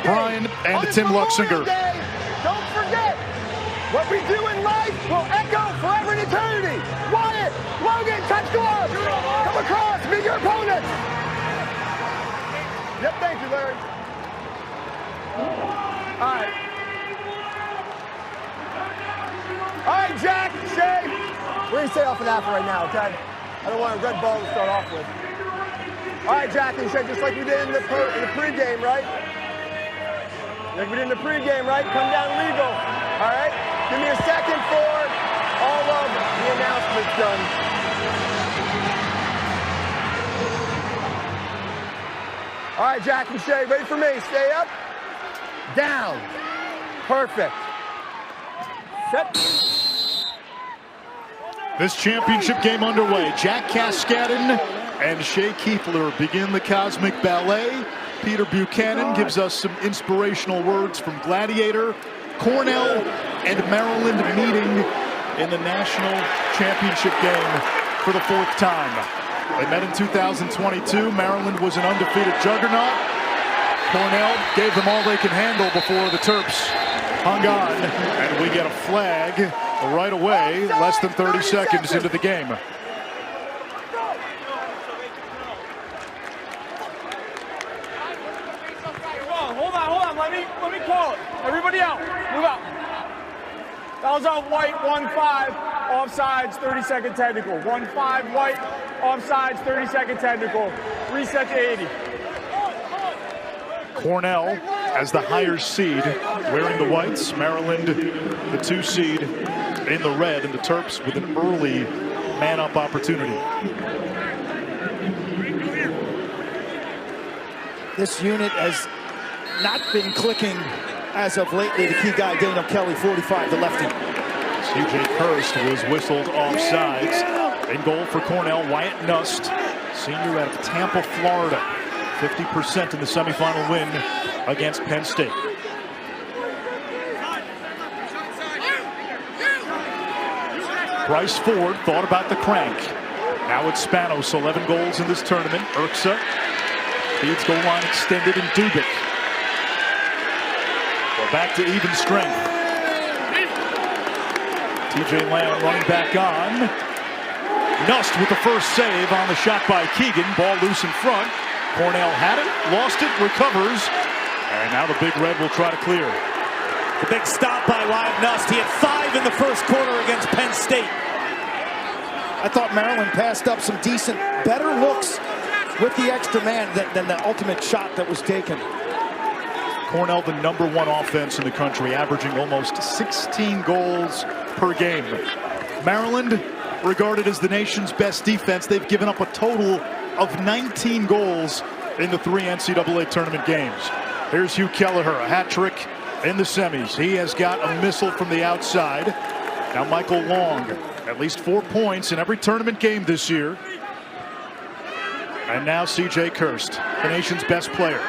Brian and Tim Luxinger. Don't forget, what we do in life will echo forever in eternity. Wyatt, Logan, touch gloves. Come across, meet your opponent. Yep, thank you, Larry. All right. All right, Jack, Shay. We're going to stay off an apple right now, okay? I don't want a red ball to start off with. All right, Jack and Shay, just like we did in the pregame, right? Like we did in the pregame, right? Come down legal. All right? Give me a second for all of the announcements done. All right, Jack and Shay, ready for me. Stay up. Down. Perfect. Set. This championship game underway. Jack Cascadden and Shea Keefler begin the Cosmic Ballet. Peter Buchanan gives us some inspirational words from Gladiator. Cornell and Maryland meeting in the national championship game for the 4th time. They met in 2022. Maryland was an undefeated juggernaut. Cornell gave them all they can handle before the Terps hung on, and we get a flag right away, less than 30 seconds into the game. Hold on. Let me call it. Everybody out. Move out. That was on white, 1-5, offsides, 30-second technical. 1-5, white, offsides, 30-second technical. Reset to 80. Cornell as the higher seed, wearing the whites. Maryland, the 2 seed, in the red, and the Terps with an early man-up opportunity. This unit has not been clicking as of lately. The key guy, Daniel Kelly, 45, the lefty. C.J. Hurst was whistled offsides. In goal for Cornell, Wyatt Nust, senior out of Tampa, Florida. 50% in the semifinal win against Penn State. Bryce Ford thought about the crank. Now it's Spanos, 11 goals in this tournament. Urksa feeds goal line extended, and Dubik. We're back to even strength. TJ Lamb running back on. Nust with the first save on the shot by Keegan. Ball loose in front. Cornell had it, lost it, recovers, and now the Big Red will try to clear. The big stop by Wyatt Nust. He had 5 in the first quarter against Penn State. I thought Maryland passed up some decent, better looks with the extra man than the ultimate shot that was taken. Cornell, the #1 offense in the country, averaging almost 16 goals per game. Maryland, regarded as the nation's best defense, they've given up a total of 19 goals in the 3 NCAA tournament games. Here's Hugh Kelleher, a hat trick in the semis. He has got a missile from the outside. Now Michael Long, at least 4 points in every tournament game this year. And now C.J. Hurst, the nation's best player,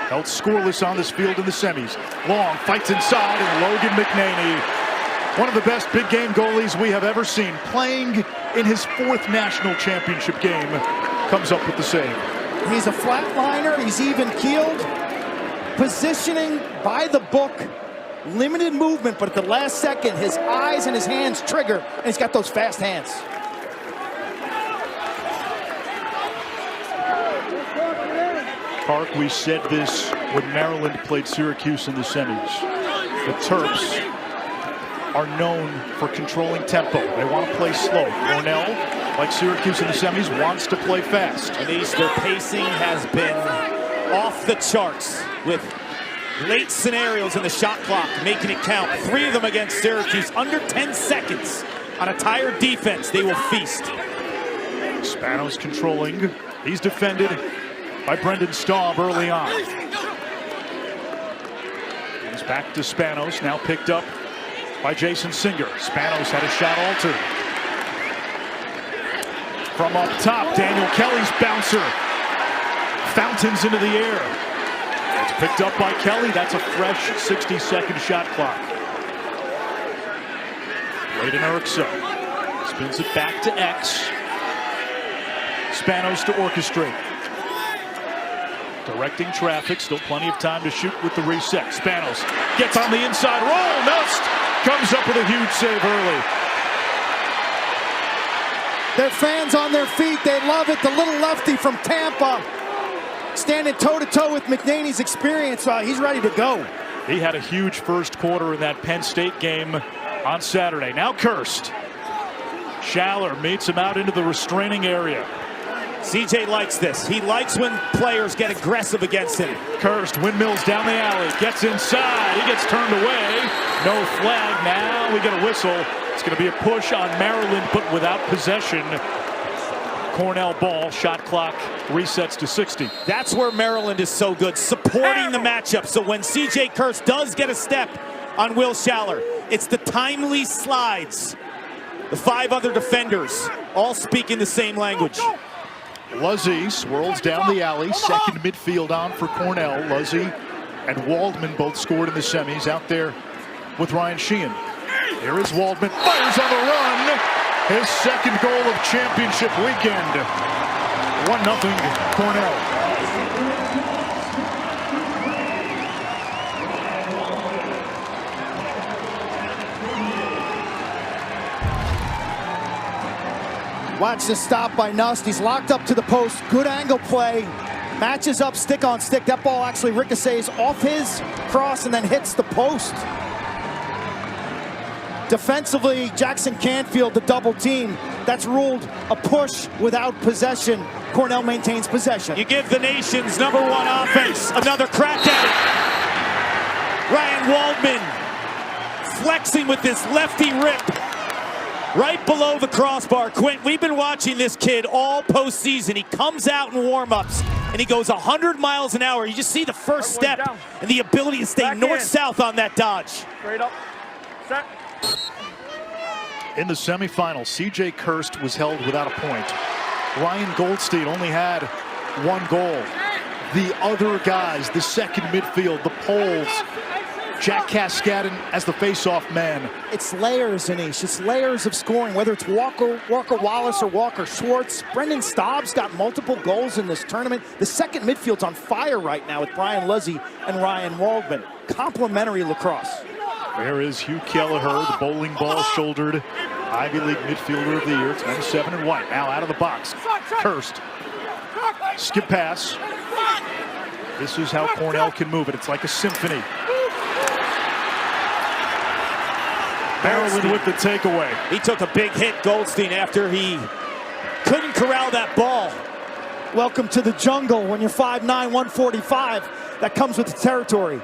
held scoreless on this field in the semis. Long fights inside, and Logan McNaney, one of the best big game goalies we have ever seen, playing in his 4th national championship game, comes up with the save. He's a flatliner. He's even keeled. Positioning by the book. Limited movement, but at the last second, his eyes and his hands trigger, and he's got those fast hands. Park, we said this when Maryland played Syracuse in the semis. The Terps are known for controlling tempo. They want to play slow. Cornell, like Syracuse in the semis, wants to play fast. And their pacing has been off the charts with late scenarios in the shot clock, making it count. 3 of them against Syracuse, under 10 seconds. On a tired defense, they will feast. Spanos controlling. He's defended by Brendan Staub early on. Comes back to Spanos, now picked up by Jason Singer. Spanos had a shot altered. From up top, Daniel Kelly's bouncer fountains into the air. It's picked up by Kelly. That's a fresh 60-second shot clock. Braden Urksa spins it back to X. Spanos to orchestrate. Directing traffic, still plenty of time to shoot with the reset. Spanos gets on the inside roll, missed. Comes up with a huge save early. Their fans on their feet, they love it. The little lefty from Tampa, standing toe-to-toe with McNaney's experience. He's ready to go. He had a huge first quarter in that Penn State game on Saturday. Now Kirst. Schaller meets him out into the restraining area. CJ likes this. He likes when players get aggressive against him. Kirst windmills down the alley, gets inside. He gets turned away. No flag. Now we get a whistle. It's going to be a push on Maryland, but without possession. Cornell ball. Shot clock resets to 60. That's where Maryland is so good, supporting the matchup. So when CJ Kirst does get a step on Will Schaller, it's the timely slides. The 5 other defenders all speaking the same language. Luzzy swirls down the alley. Second midfield on for Cornell. Luzzy and Waldman both scored in the semis out there with Ryan Sheehan. Here is Waldman. Fires on the run. His second goal of championship weekend. 1-0 Cornell. Watch the stop by Nust. He's locked up to the post. Good angle play. Matches up stick on stick. That ball actually ricochets off his cross and then hits the post. Defensively, Jackson Canfield, the double team. That's ruled a push without possession. Cornell maintains possession. You give the nation's #1 offense another crack at it. Ryan Waldman flexing with this lefty rip. Right below the crossbar. Quint, we've been watching this kid all postseason. He comes out in warm-ups and he goes 100 miles an hour. You just see the first step and the ability to stay north-south on that dodge. Straight up. Set. In the semifinals, CJ Kirst was held without a point. Ryan Goldstein only had 1 goal. The other guys, the second midfield, the Poles, Jack Cascadden as the face-off man. It's layers, Anish. It's layers of scoring, whether it's Walker Wallace or Walker Schwartz. Brendan Staub's got multiple goals in this tournament. The second midfield's on fire right now with Brian Luzzy and Ryan Waldman. Complimentary lacrosse. There is Hugh Kelleher, the bowling ball shouldered Ivy League midfielder of the year. It's number 7 in white. Now out of the box. Kirst. Skip pass. This is how Cornell can move it. It's like a symphony. Maryland with the takeaway. He took a big hit, Goldstein, after he couldn't corral that ball. Welcome to the jungle when you're 5'9", 145. That comes with the territory.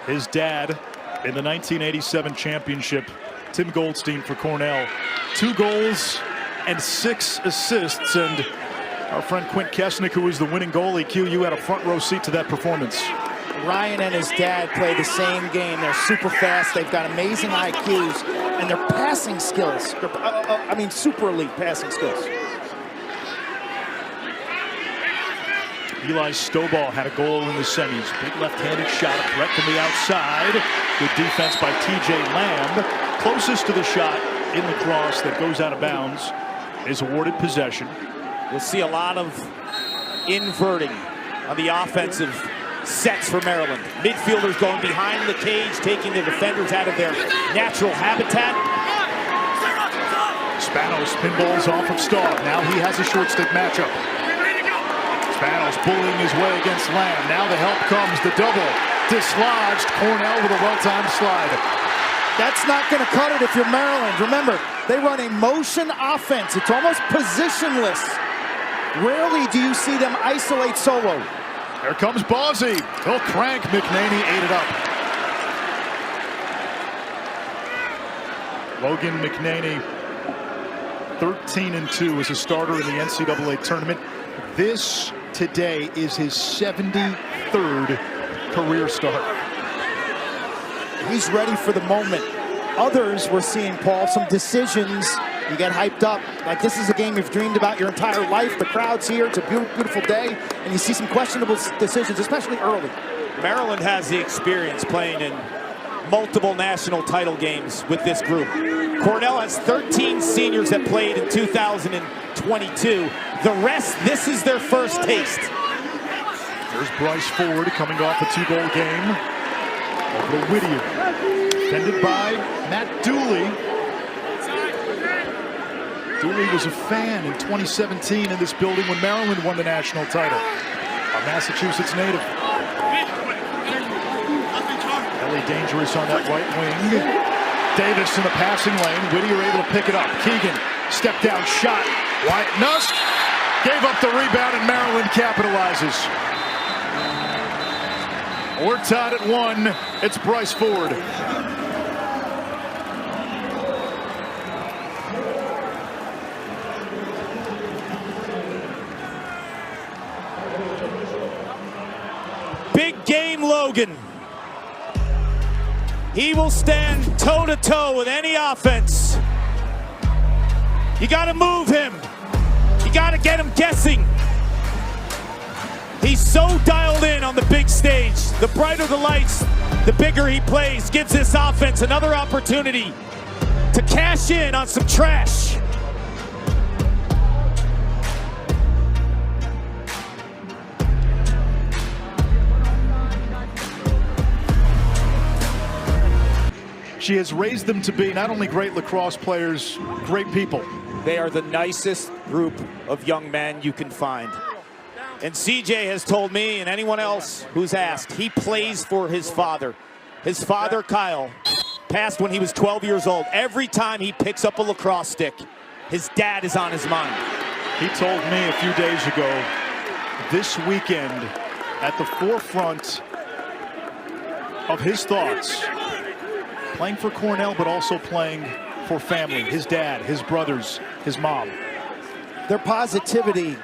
His dad in the 1987 championship, Tim Goldstein for Cornell. 2 goals and 6 assists. And our friend Quint Kesnick, who was the winning goalie, Q, you had a front row seat to that performance. Ryan and his dad play the same game. They're super fast. They've got amazing IQs. And their passing skills, super elite passing skills. Eli Stovall had a goal in the semis. Big left-handed shot, a threat from the outside. Good defense by TJ Lamb. Closest to the shot in lacrosse that goes out of bounds is awarded possession. You'll see a lot of inverting on the offensive sets for Maryland. Midfielders going behind the cage, taking the defenders out of their natural habitat. Spanos pinballs off of Staub. Now he has a short stick matchup. Spanos bullying his way against Lamb. Now the help comes. The double dislodged. Cornell with a well-timed slide. That's not going to cut it if you're Maryland. Remember, they run a motion offense. It's almost positionless. Rarely do you see them isolate solo. Here comes Bawsey. He'll crank. McNaney ate it up. Logan McNaney, 13-2 as a starter in the NCAA tournament. This today is his 73rd career start. He's ready for the moment. Others we're seeing, Paul, some decisions. You get hyped up. Like this is a game you've dreamed about your entire life. The crowd's here. It's a beautiful day. And you see some questionable decisions, especially early. Maryland has the experience playing in multiple national title games with this group. Cornell has 13 seniors that played in 2022. The rest, this is their first taste. There's Bryce Ford coming off a 2-goal game. Over to Whittier. Defended by Matt Dooley. Dooley was a fan in 2017 in this building when Maryland won the national title. A Massachusetts native. Ellie dangerous on that right wing. Davis in the passing lane. Whittier able to pick it up. Keegan, step down shot. Wyatt Nusk gave up the rebound and Maryland capitalizes. We're tied at 1. It's Bryce Ford. Big game Logan. He will stand toe-to-toe with any offense. You got to move him. You got to get him guessing. He's so dialed in on the big stage. The brighter the lights, the bigger he plays. Gives this offense another opportunity to cash in on some trash. She has raised them to be not only great lacrosse players, great people. They are the nicest group of young men you can find. And CJ has told me, and anyone else who's asked, he plays for his father. His father, Kyle, passed when he was 12 years old. Every time he picks up a lacrosse stick, his dad is on his mind. He told me a few days ago, this weekend, at the forefront of his thoughts, playing for Cornell, but also playing for family, his dad, his brothers, his mom. Their positivity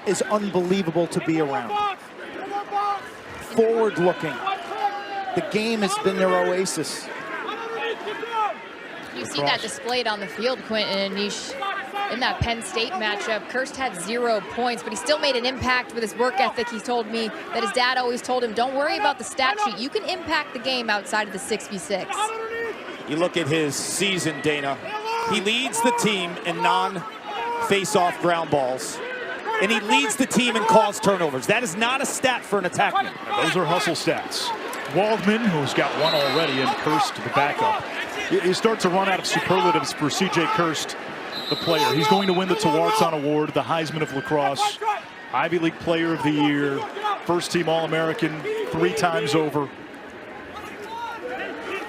is unbelievable to be around. Forward looking. The game has been their oasis. You see that displayed on the field, Quentin and Anish. In that Penn State matchup, Kirst had 0 points, but he still made an impact with his work ethic. He told me that his dad always told him, don't worry about the stat sheet. You can impact the game outside of the 6v6. You look at his season, Dana. He leads the team in non-face-off ground balls, and he leads the team in caused turnovers. That is not a stat for an attackman. Those are hustle stats. Waldman, who's got 1 already, and Kirst, the backup. You start to run out of superlatives for CJ Kirst, the player. He's going to win the Tewaaraton Award, the Heisman of Lacrosse, Ivy League Player of the Year, first-team All-American 3 times over.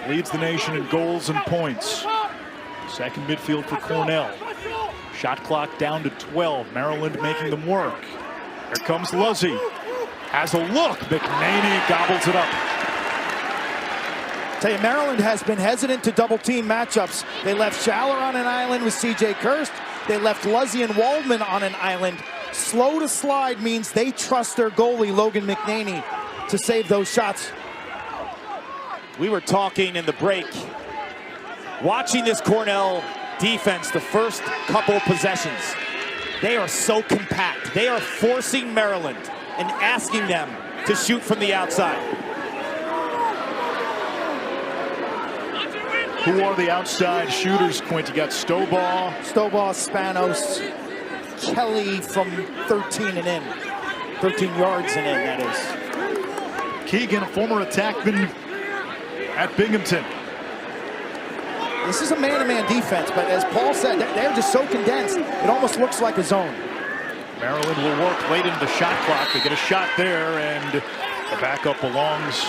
Leads the nation in goals and points. Second midfield for Cornell. Shot clock down to 12. Maryland making them work. Here comes Luzzy. Has a look. McNaney gobbles it up. Tell you, Maryland has been hesitant to double team matchups. They left Schaller on an island with CJ Kirst. They left Luzzy and Waldman on an island. Slow to slide means they trust their goalie, Logan McNaney, to save those shots. We were talking in the break, watching this Cornell defense the first couple of possessions. They are so compact. They are forcing Maryland and asking them to shoot from the outside. Who are the outside shooters, Quint? You got Stovall, Spanos, Kelly from 13 and in. 13 yards and in, that is. Keegan, a former attackman at Binghamton. This is a man-to-man defense, but as Paul said, they're just so condensed, it almost looks like a zone. Maryland will work late into the shot clock. They get a shot there, and the backup belongs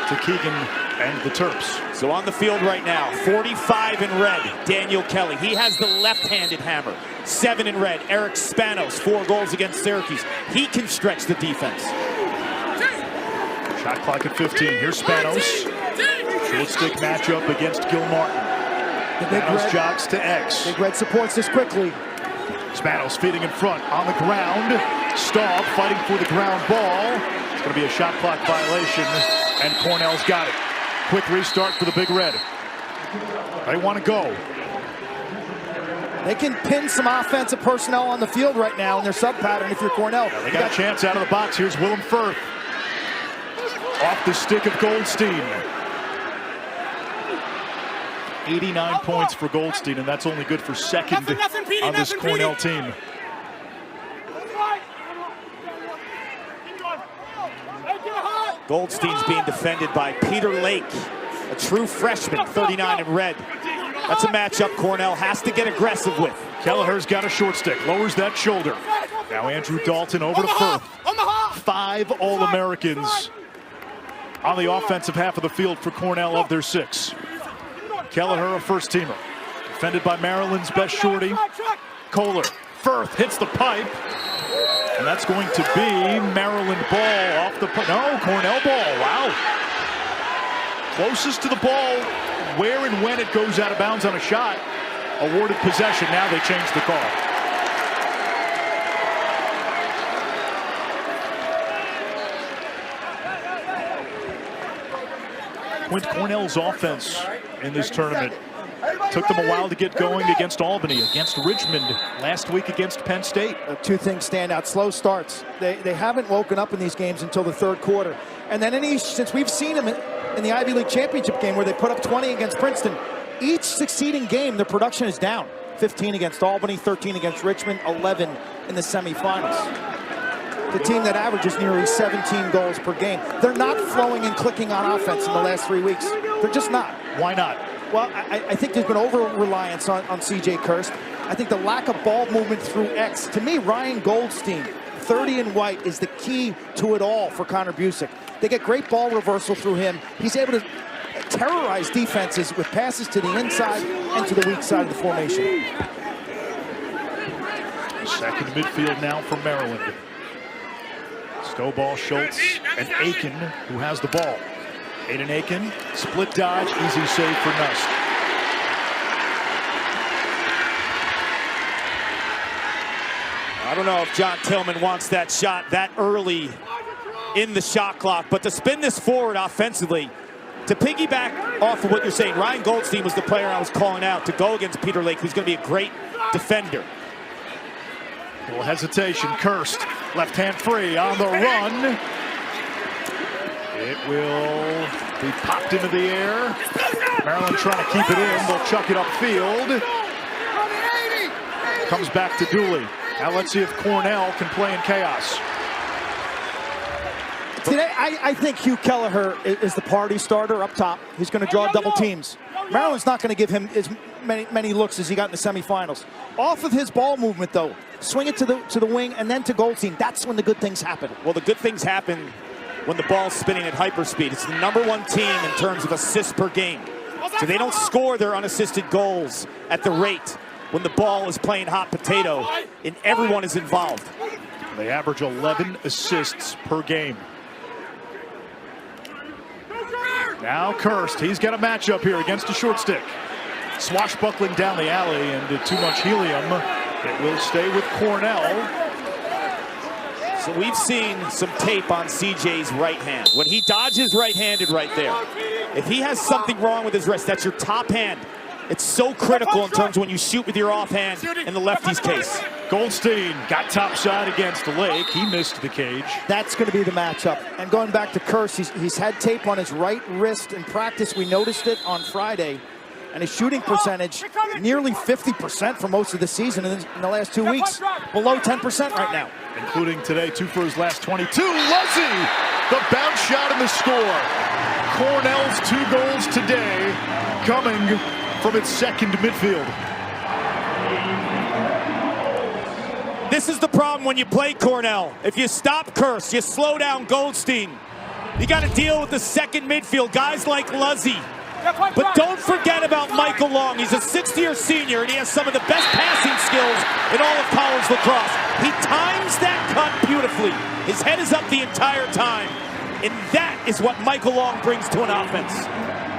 to Keegan and the Terps. So on the field right now, 45 in red, Daniel Kelly. He has the left-handed hammer. 7 in red, Eric Spanos, 4 goals against Syracuse. He can stretch the defense. Shot clock at 15. Here's Spanos. Short stick matchup against Gilmartin. Spanos jogs to X. Big Red supports this quickly. Spanos feeding in front on the ground. Staub fighting for the ground ball. It's going to be a shot clock violation, and Cornell's got it. Quick restart for the Big Red. They want to go. They can pin some offensive personnel on the field right now in their sub pattern if you're Cornell. Yeah, they got a chance out of the box. Here's Willem Firth. Off the stick of Goldstein. 89 points for Goldstein, and that's only good for second on this Cornell team. Goldstein's being defended by Peter Lake, a true freshman, 39 in red. That's a matchup Cornell has to get aggressive with. Kelleher's got a short stick, lowers that shoulder. Now Andrew Dalton over to Firth. 5 All-Americans on the offensive half of the field for Cornell of their 6. Kelleher, a first-teamer. Defended by Maryland's best shorty, Kohler. Firth hits the pipe. And that's going to be Maryland ball off the... No, Cornell ball. Wow. Closest to the ball, where and when it goes out of bounds on a shot. Awarded possession. Now they change the call. With Cornell's offense in this tournament, took them a while to get going against Albany, against Richmond, last week against Penn State. 2 things stand out: slow starts. They haven't woken up in these games until the 3rd quarter. And then since we've seen them in the Ivy League championship game where they put up 20 against Princeton, each succeeding game their production is down. 15 against Albany, 13 against Richmond, 11 in the semifinals. The team that averages nearly 17 goals per game. They're not flowing and clicking on offense in the last 3 weeks. They're just not. Why not? Well, I think there's been over-reliance on C.J. Kirst. I think the lack of ball movement through X. To me, Ryan Goldstein, 30 in white, is the key to it all for Connor Busick. They get great ball reversal through him. He's able to terrorize defenses with passes to the inside and to the weak side of the formation. Second midfield now for Maryland. Stovall, Schultz, and Aiken, who has the ball. Aiden Aiken, split dodge, easy save for Nust. I don't know if John Tillman wants that shot that early in the shot clock, but to spin this forward offensively, to piggyback off of what you're saying, Ryan Goldstein was the player I was calling out to go against Peter Lake, who's going to be a great defender. A little hesitation. Kirst, left hand free on the run. It will be popped into the air. Maryland trying to keep it in. They'll chuck it upfield. Comes back to Dooley. Now let's see if Cornell can play in chaos. Today, I think Hugh Kelleher is the party starter up top. He's going to draw double teams. Maryland's not going to give him as many looks as he got in the semifinals. Off of his ball movement, though, swing it to the wing and then to Goldstein. That's when the good things happen. Well, the good things happen when the ball's spinning at hyperspeed. It's the #1 team in terms of assists per game. So they don't score their unassisted goals at the rate when the ball is playing hot potato and everyone is involved. They average 11 assists per game. Now Kirst, he's got a matchup here against a short stick. Swashbuckling down the alley and too much helium. It will stay with Cornell. So we've seen some tape on CJ's right hand. When he dodges right-handed right there, if he has something wrong with his wrist, that's your top hand. It's so critical in terms of when you shoot with your offhand in the lefty's case. Goldstein got topside against Lake. He missed the cage. That's going to be the matchup. And going back to Kirst, he's had tape on his right wrist in practice. We noticed it on Friday. And his shooting percentage, nearly 50% for most of the season in the last 2 weeks. Below 10% right now. Including today, 2 for his last 22. Luzzy, the bounce shot and the score. Cornell's 2 goals today coming from its second midfield. This is the problem when you play Cornell. If you stop Kirst, you slow down Goldstein, you got to deal with the second midfield, guys like Luzzy. But don't forget about Michael Long. He's a 6th-year senior, and he has some of the best passing skills in all of college lacrosse. He times that cut beautifully. His head is up the entire time, and that is what Michael Long brings to an offense.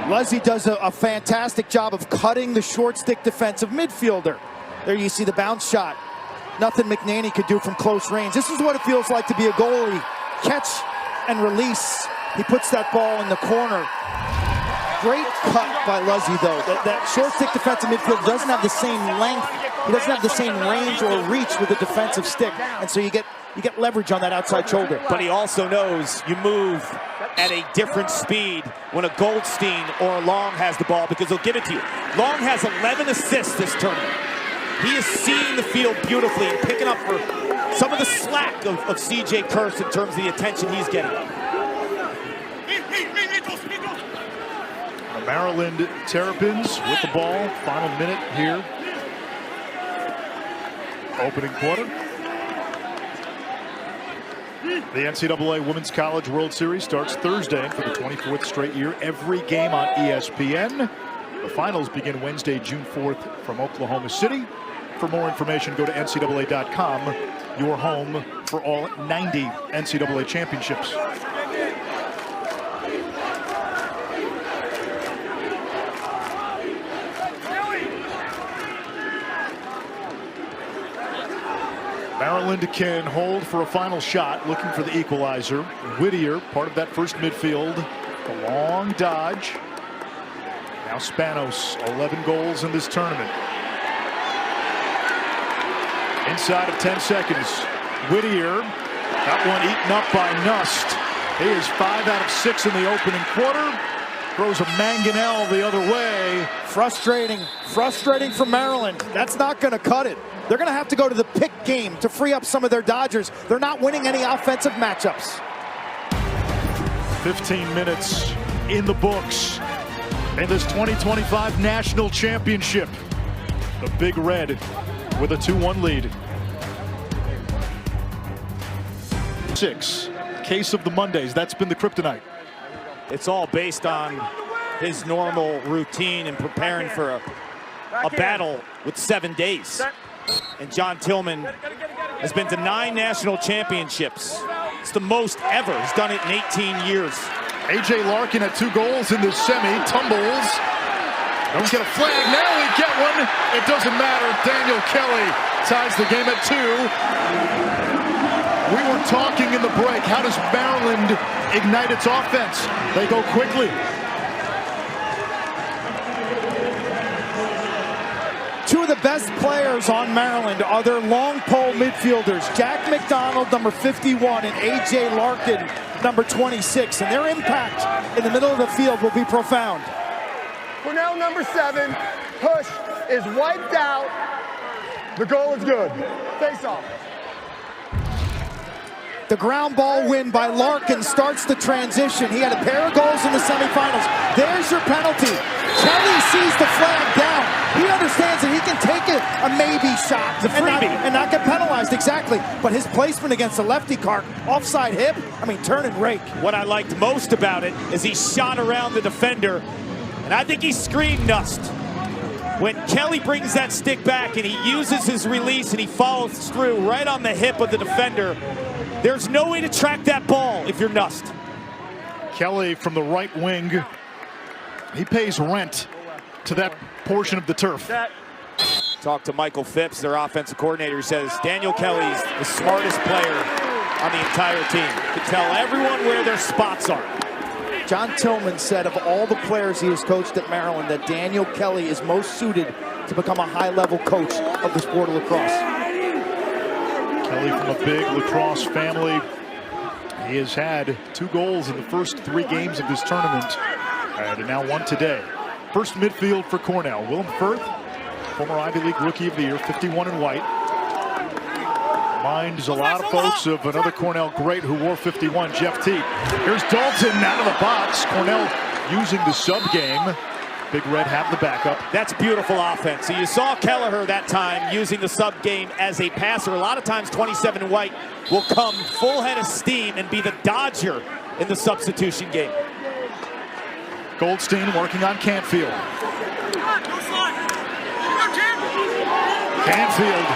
Luzzy does a fantastic job of cutting the short stick defensive midfielder. There you see the bounce shot. Nothing McNaney could do from close range. This is what it feels like to be a goalie. Catch and release. He puts that ball in the corner. Great cut by Luzzy, though. That short stick defensive midfield doesn't have the same length. He doesn't have the same range or reach with the defensive stick. And so you get leverage on that outside shoulder. But he also knows you move at a different speed when a Goldstein or a Long has the ball, because he'll give it to you. Long has 11 assists this tournament. He is seeing the field beautifully and picking up for some of the slack of C.J. Kirst in terms of the attention he's getting. Maryland Terrapins with the ball. Final minute here. Opening quarter. The NCAA Women's College World Series starts Thursday for the 24th straight year. Every game on ESPN. The finals begin Wednesday, June 4th from Oklahoma City. For more information, go to NCAA.com, your home for all 90 NCAA championships. Maryland can hold for a final shot, looking for the equalizer. Whittier, part of that first midfield. The long dodge. Now Spanos, 11 goals in this tournament. Inside of 10 seconds, Whittier. That one eaten up by Nust. He is 5 out of 6 in the opening quarter. Throws a mangonel the other way. Frustrating for Maryland. That's not going to cut it. They're going to have to go to the pick game to free up some of their Dodgers. They're not winning any offensive matchups. 15 minutes in the books in this 2025 National Championship. The Big Red with a 2-1 lead. 6. Case of the Mondays. That's been the kryptonite. It's all based on his normal routine and preparing for a battle with 7 days. And John Tillman has been to 9 national championships. It's the most ever. He's done it in 18 years. A.J. Larkin had 2 goals in this semi. Tumbles. Don't get a flag. Now we get one. It doesn't matter. Daniel Kelly ties the game at 2. We were talking in the break. How does Maryland ignite its offense? They go quickly. Two of the best players on Maryland are their long pole midfielders, Jack McDonald, number 51, and A.J. Larkin, number 26. And their impact in the middle of the field will be profound. Cornell, number 7. Push is wiped out. The goal is good. Face off. The ground ball win by Larkin starts the transition. He had a pair of goals in the semifinals. There's your penalty. Kelly sees the flag down. He understands that he can take a maybe shot and not get penalized, exactly. But his placement against the lefty cart, offside hip, I mean, turn and rake. What I liked most about it is he shot around the defender, and I think he screamed Nust. When Kelly brings that stick back and he uses his release and he follows through right on the hip of the defender, there's no way to track that ball if you're Nust. Kelly from the right wing. He pays rent to that portion of the turf. Talk to Michael Phipps, their offensive coordinator. He says Daniel Kelly's the smartest player on the entire team. He can tell everyone where their spots are. John Tillman said of all the players he has coached at Maryland that Daniel Kelly is most suited to become a high-level coach of the sport of lacrosse. Kelly from a big lacrosse family. He has had 2 goals in the first 3 games of this tournament, and now 1 today. First midfield for Cornell. Willem Firth, former Ivy League Rookie of the Year, 51 in white. Reminds a lot of folks of another Cornell great who wore 51, Jeff Teat. Here's Dalton out of the box. Cornell using the sub game. Big Red have the backup. That's beautiful offense. So you saw Kelleher that time using the sub game as a passer. A lot of times 27 in white will come full head of steam and be the dodger in the substitution game. Goldstein working on Canfield. Canfield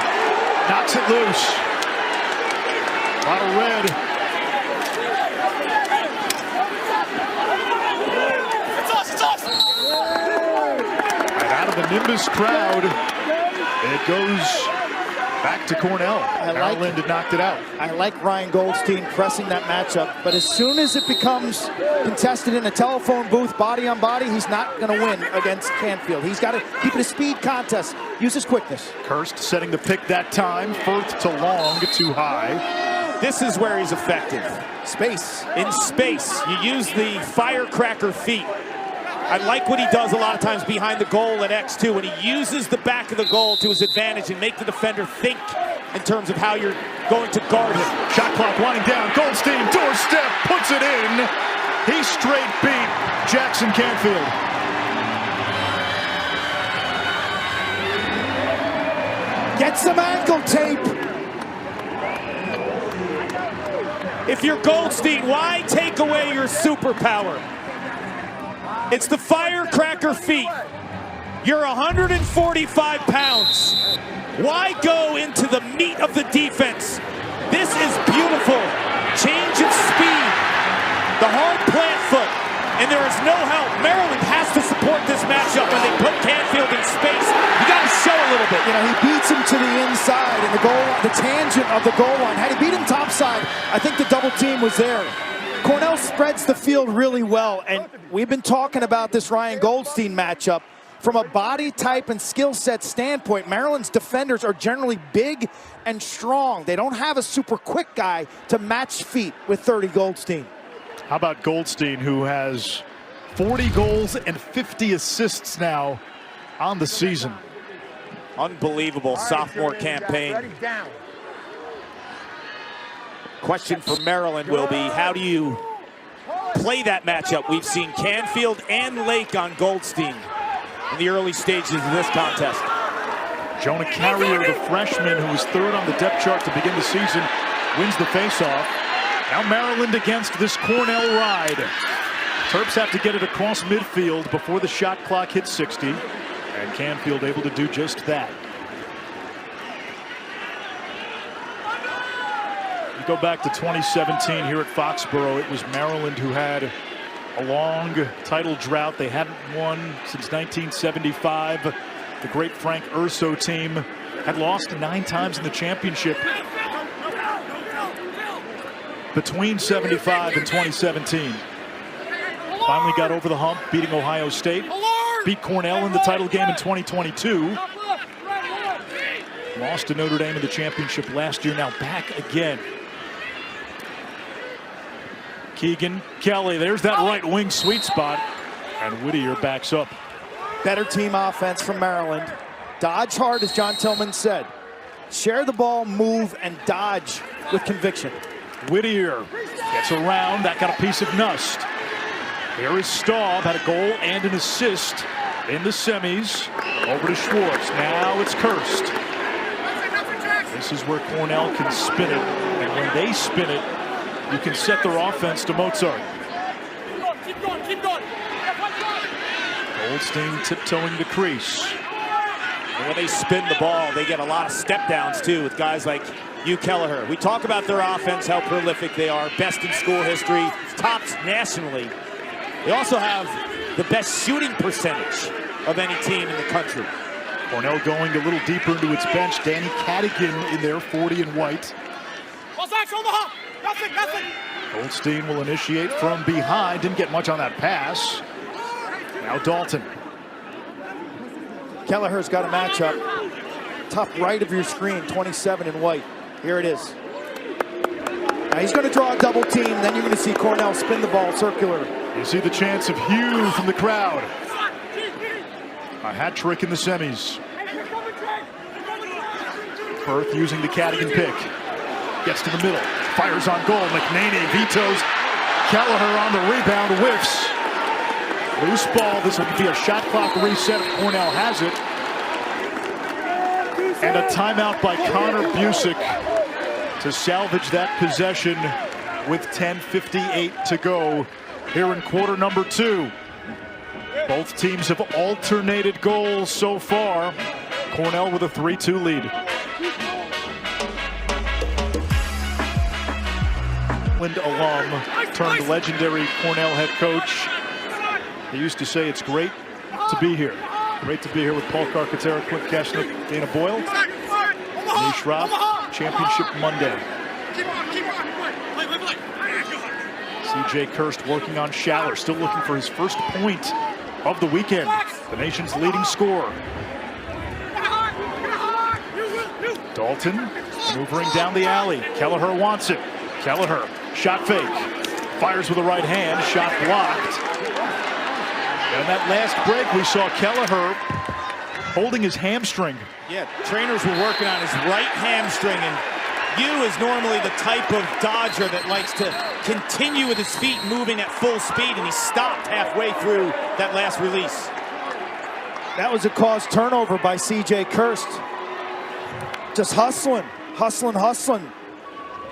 knocks it loose. A lot of red. And out of the Nimbus crowd, it goes back to Cornell. Maryland had knocked it out. I like Ryan Goldstein pressing that matchup, but as soon as it becomes contested in a telephone booth, body on body, he's not going to win against Canfield. He's got to keep it a speed contest, use his quickness. Kirst setting the pick that time. Firth to long, too high. This is where he's effective. Space. In space, you use the firecracker feet. I like what he does a lot of times behind the goal at X2 when he uses the back of the goal to his advantage and make the defender think in terms of how you're going to guard him. Shot clock winding down. Goldstein, doorstep, puts it in. He straight beat Jackson Canfield. Get some ankle tape. If you're Goldstein, why take away your superpower? It's the firecracker feet. You're 145 pounds. Why go into the meat of the defense? This is beautiful. Change of speed. The hard plant foot. And there is no help. Maryland has to support this matchup, and they put Canfield in space. You got to show a little bit. You know, he beats him to the inside in the goal line, the tangent of the goal line. Had he beat him topside, I think the double team was there. Cornell spreads the field really well, and we've been talking about this Ryan Goldstein matchup. From a body type and skill set standpoint, Maryland's defenders are generally big and strong. They don't have a super quick guy to match feet with 30 Goldstein. How about Goldstein, who has 40 goals and 50 assists now on the season? Unbelievable sophomore campaign. Question for Maryland will be, how do you play that matchup? We've seen Canfield and Lake on Goldstein in the early stages of this contest. Jonah Carrier, the freshman who was third on the depth chart to begin the season, wins the faceoff. Now Maryland against this Cornell ride. Terps have to get it across midfield before the shot clock hits 60. And Canfield able to do just that. You go back to 2017 here at Foxborough. It was Maryland who had a long title drought. They hadn't won since 1975. The great Frank Urso team had lost 9 times in the championship between 75 and 2017. Finally got over the hump, beating Ohio State. Beat Cornell in the title game in 2022. Lost to Notre Dame in the championship last year, now back again. Keegan Kelly, there's that right wing sweet spot. And Whittier backs up. Better team offense from Maryland. Dodge hard, as John Tillman said. Share the ball, move, and dodge with conviction. Whittier gets around, that got a piece of Nust. Here is Staub, had a goal and an assist in the semis. Over to Schwartz, now it's Kirst. This is where Cornell can spin it, and when they spin it, you can set their offense to Mozart. Keep going. Goldstein tiptoeing the crease. And when they spin the ball, they get a lot of step downs too with guys like Hugh Kelleher. We talk about their offense, how prolific they are, best in school history, tops nationally. They also have the best shooting percentage of any team in the country. Cornell going a little deeper into its bench. Danny Cadigan in there, 40 in white. Nothing. Goldstein will initiate from behind. Didn't get much on that pass. Now Dalton. Kelleher's got a matchup. Top right of your screen, 27 in white. Here it is. Now he's going to draw a double team. Then you're going to see Cornell spin the ball circular. You see the chance of Hugh from the crowd. A hat trick in the semis. Firth using the Cadigan pick. Gets to the middle. Fires on goal. McNaney vetoes. Kelleher on the rebound. Whiffs. Loose ball. This will be a shot clock reset if Cornell has it. And a timeout by Connor Busick to salvage that possession with 10:58 to go here in quarter number 2. Both teams have alternated goals so far. Cornell with a 3-2 lead. Alum turned legendary Cornell head coach. He used to say it's great to be here. Great to be here with Paul Carcaterra, Quint Keshnick, Dana Boyle, Lee Schraub. Championship Monday. CJ Kirst working on Schaller, still looking for his first point of the weekend. The nation's leading scorer. Dalton maneuvering down the alley. Kelleher wants it. Kelleher, shot fake. Fires with the right hand, shot blocked. And that last break we saw Kelleher holding his hamstring. Yeah, trainers were working on his right hamstring, and Hugh is normally the type of dodger that likes to continue with his feet moving at full speed, and he stopped halfway through that last release. That was a caused turnover by CJ Kirst. Just hustling.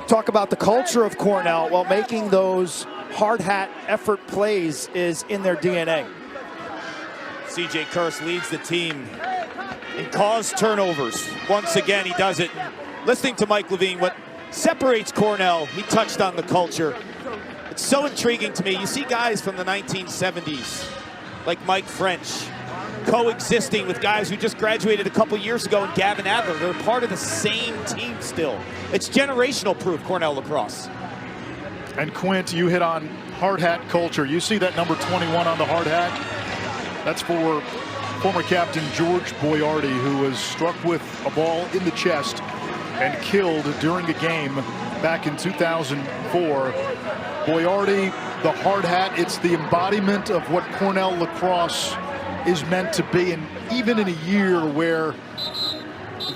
Talk about the culture of Cornell. Well, making those hard hat effort plays is in their DNA. CJ Kurst leads the team and cause turnovers. Once again, he does it. Listening to Mike Levine, what separates Cornell, he touched on the culture. It's so intriguing to me. You see guys from the 1970s, like Mike French, coexisting with guys who just graduated a couple years ago, and Gavin Adler. They're part of the same team still. It's generational proof, Cornell lacrosse. And Quint, you hit on hard hat culture. You see that number 21 on the hard hat? That's for former captain George Boyardi, who was struck with a ball in the chest and killed during a game back in 2004. Boyardi, the hard hat, it's the embodiment of what Cornell lacrosse is meant to be. And even in a year where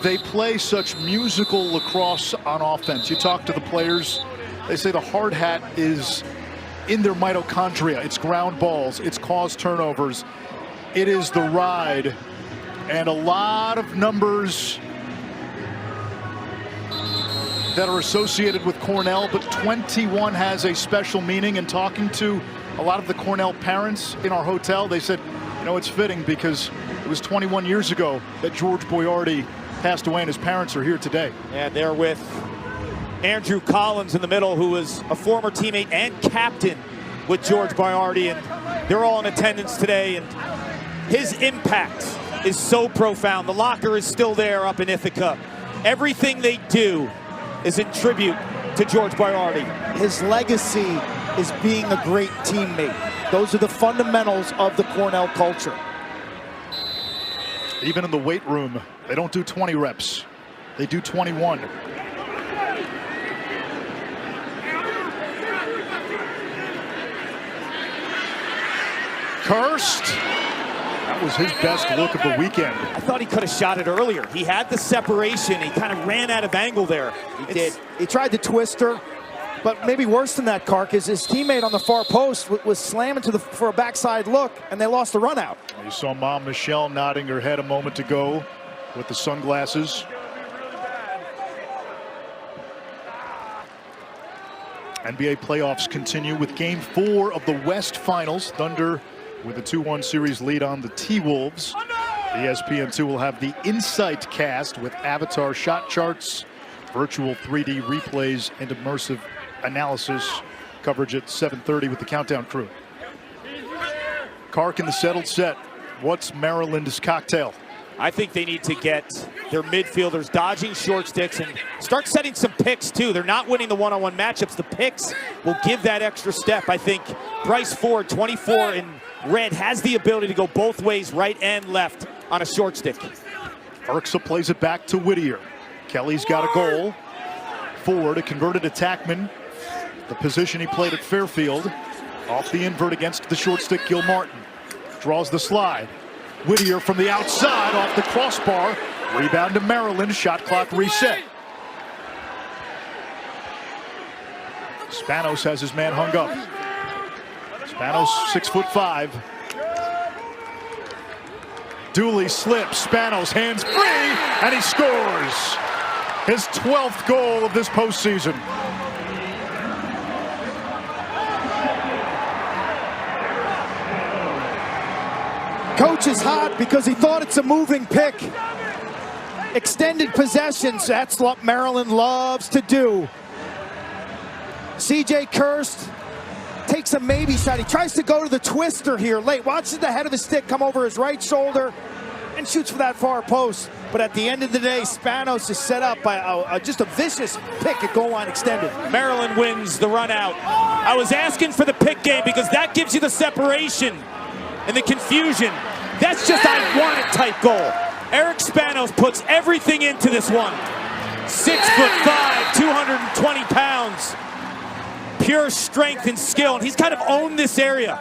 they play such musical lacrosse on offense, you talk to the players, they say the hard hat is in their mitochondria. It's ground balls, it's caused turnovers, it is the ride, and a lot of numbers that are associated with Cornell, but 21 has a special meaning. And talking to a lot of the Cornell parents in our hotel, they said, you know, it's fitting because it was 21 years ago that George Boyardi passed away, and his parents are here today. And they're with Andrew Collins in the middle, who was a former teammate and captain with George Boyardi, and they're all in attendance today. And his impact is so profound. The locker is still there up in Ithaca. Everything they do is in tribute to George Boyardi. His legacy is being a great teammate. Those are the fundamentals of the Cornell culture. Even in the weight room, they don't do 20 reps. They do 21. Kurst. That was his best look of the weekend. I thought he could have shot it earlier. He had the separation. He kind of ran out of angle there. He did. He tried to twist her, but maybe worse than that, Kark, is his teammate on the far post was slamming for a backside look, and they lost the run out. You saw Mom Michelle nodding her head a moment ago with the sunglasses. NBA playoffs continue with Game 4 of the West Finals. Thunder with a 2-1 series lead on the T-Wolves. ESPN2 will have the Insight cast with avatar shot charts, virtual 3D replays, and immersive analysis. Coverage at 7:30 with the Countdown crew. Kark in the settled set. What's Maryland's cocktail? I think they need to get their midfielders dodging short sticks and start setting some picks too. They're not winning the one-on-one matchups. The picks will give that extra step. I think Bryce Ford, 24 in red, has the ability to go both ways, right and left, on a short stick. Urksa plays it back to Whittier. Kelly's got a goal. Ford, a converted attackman. The position he played at Fairfield. Off the invert against the short stick, Gil Martin. Draws the slide. Whittier from the outside off the crossbar. Rebound to Maryland. Shot clock reset. Spanos has his man hung up. Spanos 6'5". Dooley slips. Spanos hands free, and he scores. His 12th goal of this postseason. Coach is hot because he thought it's a moving pick. Extended possessions, that's what Maryland loves to do. CJ Kurst takes a maybe shot. He tries to go to the twister here late. Watches the head of his stick come over his right shoulder and shoots for that far post. But at the end of the day, Spanos is set up by just a vicious pick at goal line extended. Maryland wins the run out. I was asking for the pick game because that gives you the separation and the confusion. That's just I want it type goal. Eric Spanos puts everything into this one. 6'5", 220 pounds. Pure strength and skill, and he's kind of owned this area.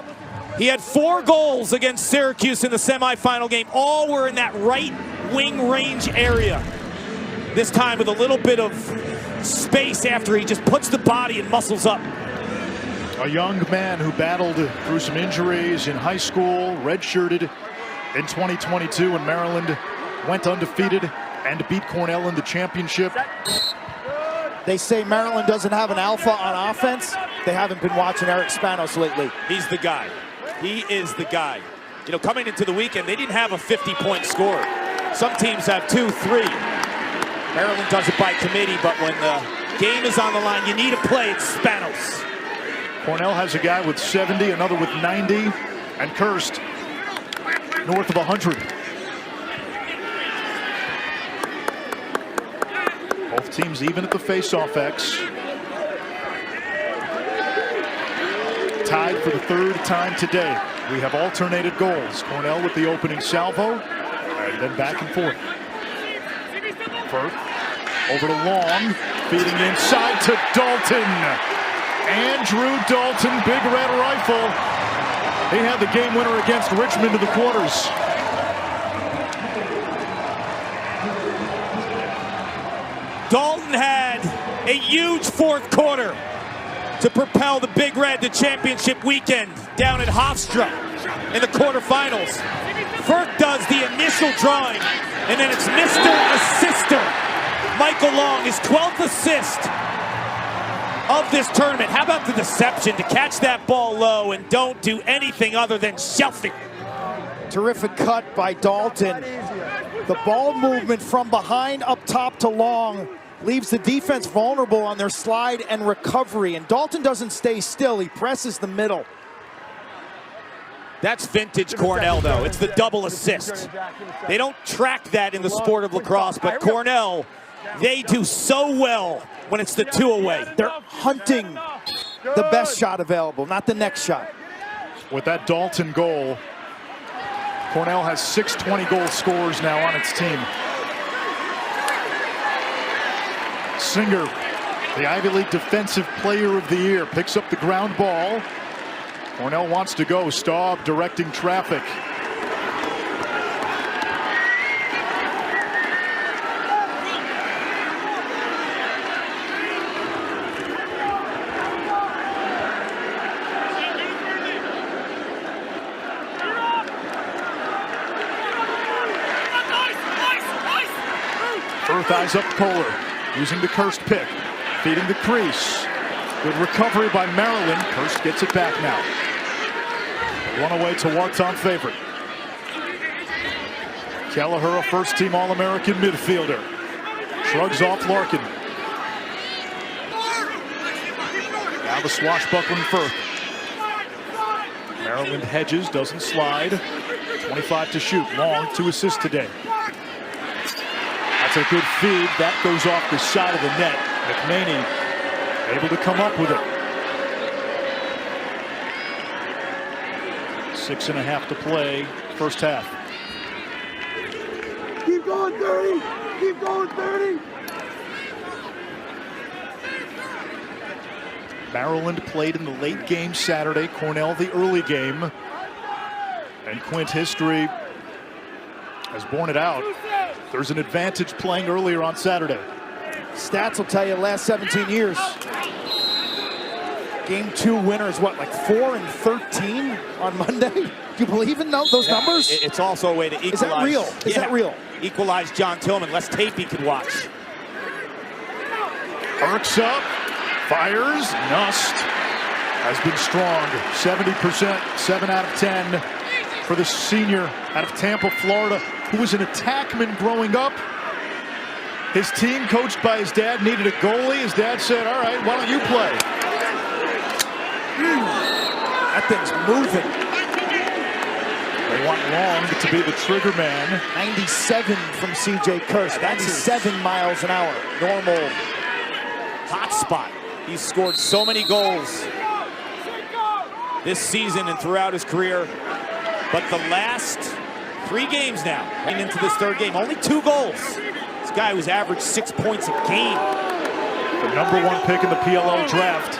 He had 4 goals against Syracuse in the semifinal game. All were in that right wing range area. This time with a little bit of space after he just puts the body and muscles up. A young man who battled through some injuries in high school, redshirted in 2022 when Maryland went undefeated and beat Cornell in the championship. They say Maryland doesn't have an alpha on offense. They haven't been watching Eric Spanos lately. He's the guy. He is the guy. You know, coming into the weekend, they didn't have a 50-point score. Some teams have 2, 3. Maryland does it by committee, but when the game is on the line, you need a play. It's Spanos. Cornell has a guy with 70, another with 90, and Kirst north of 100. Both teams even at the face-off X. Tied for the third time today. We have alternated goals. Cornell with the opening salvo, and then back and forth. Firth over to Long, feeding inside to Dalton. Andrew Dalton, big red rifle. He had the game winner against Richmond in the quarters. Dalton had a huge fourth quarter to propel the Big Red to championship weekend down at Hofstra in the quarterfinals. Firth does the initial drawing, and then it's Mr. Assister. Michael Long, his 12th assist of this tournament. How about the deception to catch that ball low and don't do anything other than shelf it? Terrific cut by Dalton. The ball movement from behind up top to Long leaves the defense vulnerable on their slide and recovery. And Dalton doesn't stay still. He presses the middle. That's vintage Cornell, though. It's the double assist. They don't track that in the sport of lacrosse, but Cornell, they do so well when it's the two away. They're hunting the best shot available, not the next shot. With that Dalton goal, Cornell has 6 20-goal scorers now on its team. Singer, the Ivy League Defensive Player of the Year, picks up the ground ball. Cornell wants to go. Staub directing traffic. Firth eyes up Kohler, using the Kirst pick, feeding the crease. Good recovery by Maryland. Kirst gets it back now. One away to Wharton favorite. Kelleher, a first-team All-American midfielder. Shrugs off Larkin. Now the swashbuckling Firth. Maryland hedges, doesn't slide. 25 to shoot. Long, 2 assists today. That's a good feed. That goes off the side of the net. McManey able to come up with it. 6.5 to play, first half. Keep going, 30. Keep going, 30. Maryland played in the late game Saturday. Cornell the early game. And Quint history has borne it out. There's an advantage playing earlier on Saturday. Stats will tell you last 17 years. Game 2 winners, what, like 4 and 13 on Monday? Do you believe in those numbers? It's also a way to equalize. Is that real? Is that real? Equalize John Tillman. Less tape he could watch. Irks up, fires. Nust has been strong. 70%, 7 out of 10 for the senior out of Tampa, Florida, who was an attackman growing up. His team, coached by his dad, needed a goalie. His dad said, all right, why don't you play? That thing's moving. They want Long to be the trigger man. 97 from C.J. Kirst. 97 miles an hour. Normal hot spot. He's scored so many goals this season and throughout his career. But the last 3 games now, getting into this third game, only 2 goals. This guy who's averaged 6 points a game. The #1 pick in the PLL draft.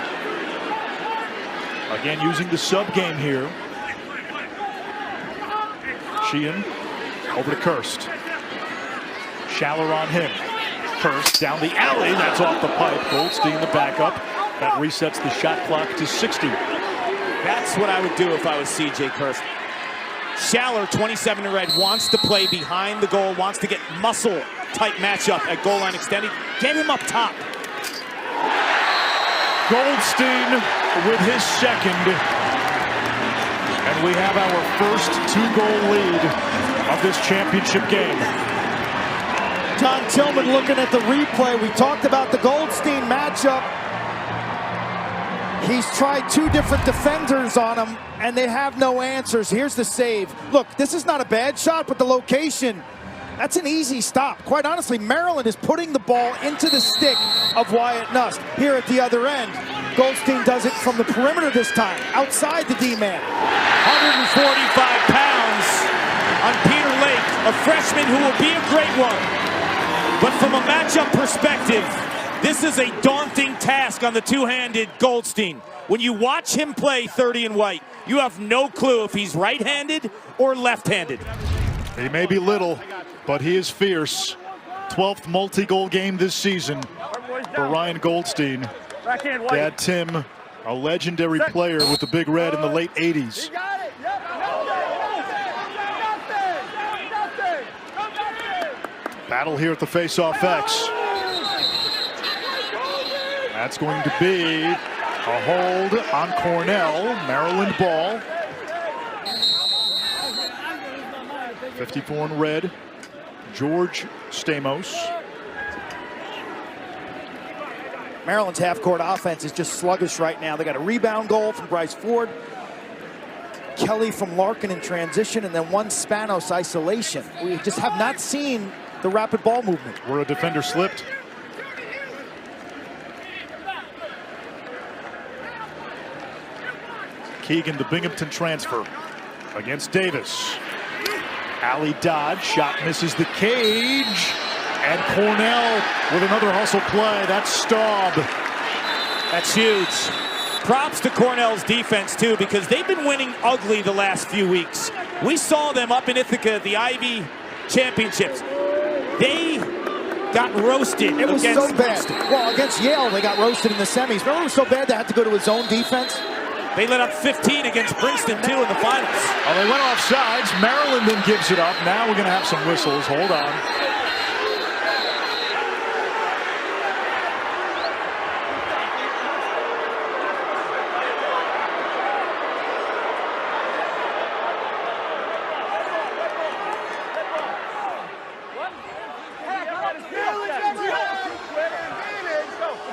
Again, using the sub game here. Sheehan over to Kirst. Schaller on him. Kirst down the alley. That's off the pipe. Goldstein the backup. That resets the shot clock to 60. That's what I would do if I was C.J. Kirst. Schaller, 27 in red, wants to play behind the goal, wants to get muscle type matchup at goal line extended. Get him up top. Goldstein with his second. And we have our first 2-goal lead of this championship game. John Tillman looking at the replay. We talked about the Goldstein matchup. He's tried 2 different defenders on him, and they have no answers. Here's the save. Look, this is not a bad shot, but the location, that's an easy stop. Quite honestly, Maryland is putting the ball into the stick of Wyatt Nust. Here at the other end, Goldstein does it from the perimeter this time, outside the D-man. 145 pounds on Peter Lake, a freshman who will be a great one. But from a matchup perspective, this is a daunting task on the two-handed Goldstein. When you watch him play 30 and white, you have no clue if he's right-handed or left-handed. He may be little, but he is fierce. 12th multi-goal game this season for Ryan Goldstein. Dad Tim, a legendary player with the Big Red in the late 80s. Battle here at the face-off X. That's going to be a hold on Cornell. Maryland ball. 54 in red. George Stamos. Maryland's half-court offense is just sluggish right now. They got a rebound goal from Bryce Ford, Kelly from Larkin in transition, and then 1 Spanos isolation. We just have not seen the rapid ball movement. Where a defender slipped. Keegan, the Binghamton transfer, against Davis. Ali Dodd, shot misses the cage. And Cornell with another hustle play. That's Staub. That's huge. Props to Cornell's defense, too, because they've been winning ugly the last few weeks. We saw them up in Ithaca at the Ivy Championships. They got roasted. It was against so bad. Princeton. Well, against Yale, they got roasted in the semis. Remember, it was so bad they had to go to his own defense? They let up 15 against Princeton, too, in the finals. Oh, they went off sides. Maryland then gives it up. Now we're going to have some whistles. Hold on.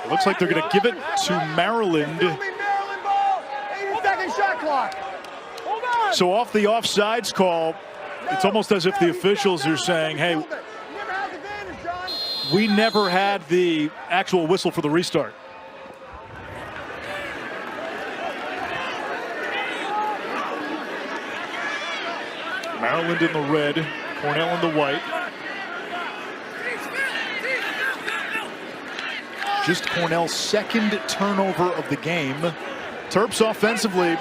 It looks like they're going to give it to Maryland. Shot clock. So off the offsides call, it's almost as if the officials are saying, hey, we never had the actual whistle for the restart. Maryland in the red, Cornell in the white. Just Cornell's second turnover of the game. Terps offensively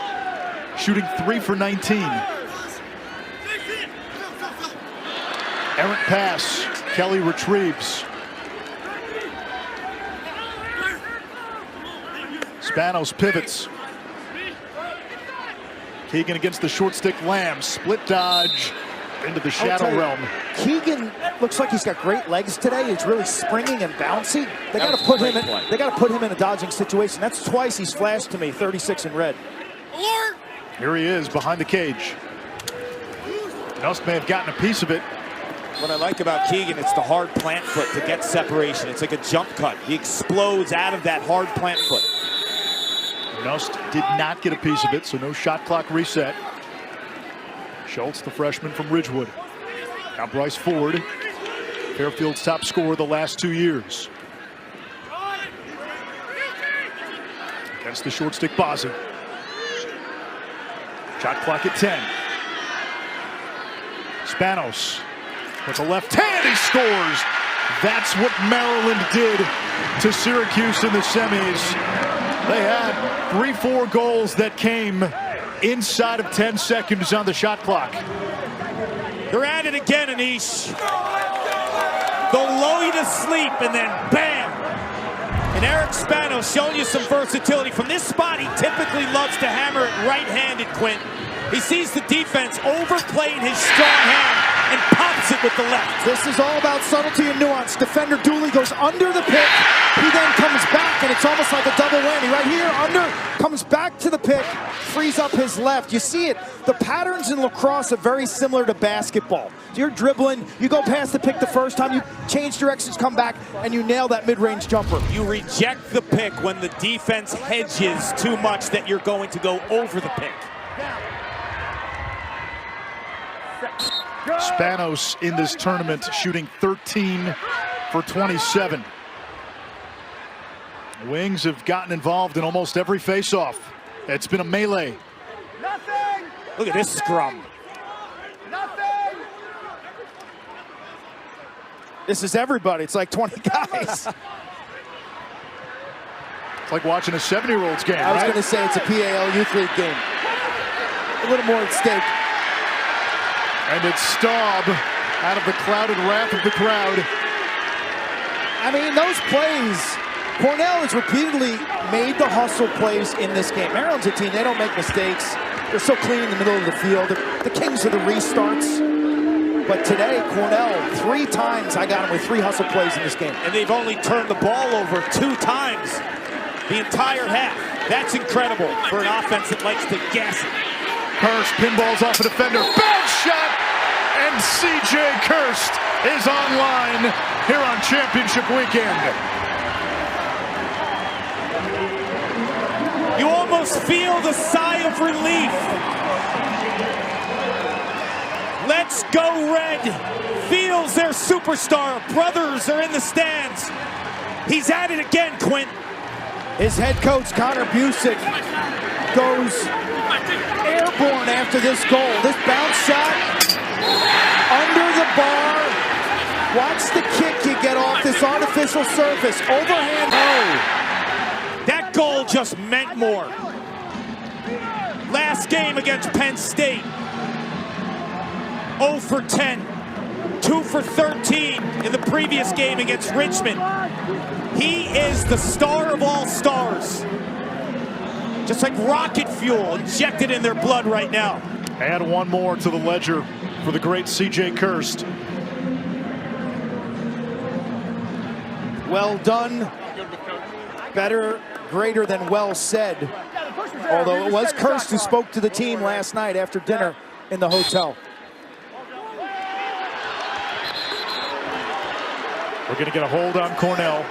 shooting 3 for 19. Errant pass. Kelly retrieves. Spanos pivots. Keegan against the short stick Lamb. Split dodge into the shadow realm. Keegan looks like he's got great legs today. He's really springing and bouncy. They got to put him in. They got to put him in a dodging situation. That's twice he's flashed to me. 36 in red. Here he is behind the cage. Nust may have gotten a piece of it. What I like about Keegan, it's the hard plant foot to get separation. It's like a jump cut. He explodes out of that hard plant foot. Nust did not get a piece of it, so no shot clock reset. Schultz, the freshman from Ridgewood. Now Bryce Ford, Fairfield's top scorer the last 2 years. Against the short stick Bozzi. Shot clock at 10. Spanos with the left hand, he scores. That's what Maryland did to Syracuse in the semis. They had 3-4 goals that came inside of 10 seconds on the shot clock. They're at it again, Anish. They'll lull you to sleep, and then bam! And Eric Spanos showing you some versatility. From this spot, he typically loves to hammer it right-handed, Quint. He sees the defense overplaying his strong hand and pops it with the left. This is all about subtlety and nuance. Defender Dooley goes under the pick. He then comes back, and it's almost like a double whammy. Right here, under, comes back to the pick, frees up his left. You see it. The patterns in lacrosse are very similar to basketball. You're dribbling, you go past the pick the first time, you change directions, come back, and you nail that mid-range jumper. You reject the pick when the defense hedges too much that you're going to go over the pick. Spanos in this tournament shooting 13 for 27. Wings have gotten involved in almost every face-off. It's been a melee. Nothing. Look at this scrum. Nothing. This is everybody. It's like 20 guys. It's like watching a 7-year-old's game, I was right? going to say it's a PAL Youth League game. A little more at stake. And it's Staub out of the clouded wrath of the crowd. I mean, those plays, Cornell has repeatedly made the hustle plays in this game. Maryland's a team, they don't make mistakes. They're so clean in the middle of the field. They're the kings of the restarts. But today, Cornell, 3 times I got them with 3 hustle plays in this game. And they've only turned the ball over 2 times the entire half. That's incredible for an offense that likes to gas it. Kirst pinballs off a defender. Bad shot! And C.J. Kirst is online here on championship weekend. You almost feel the sigh of relief. Let's go Red feels their superstar. Brothers are in the stands. He's at it again, Quint. His head coach, Connor Busick, goes airborne after this goal. This bounce shot under the bar. Watch the kick you get off this artificial surface. Overhand. Oh. That goal just meant more. Last game against Penn State. 0 for 10. 2 for 13 in the previous game against Richmond. He is the star of all stars. Just like rocket fuel injected in their blood right now. Add one more to the ledger for the great C.J. Kirst. Well done. Better, greater than well said. Although it was Kirst who spoke to the team last night after dinner in the hotel. We're going to get a hold on Cornell.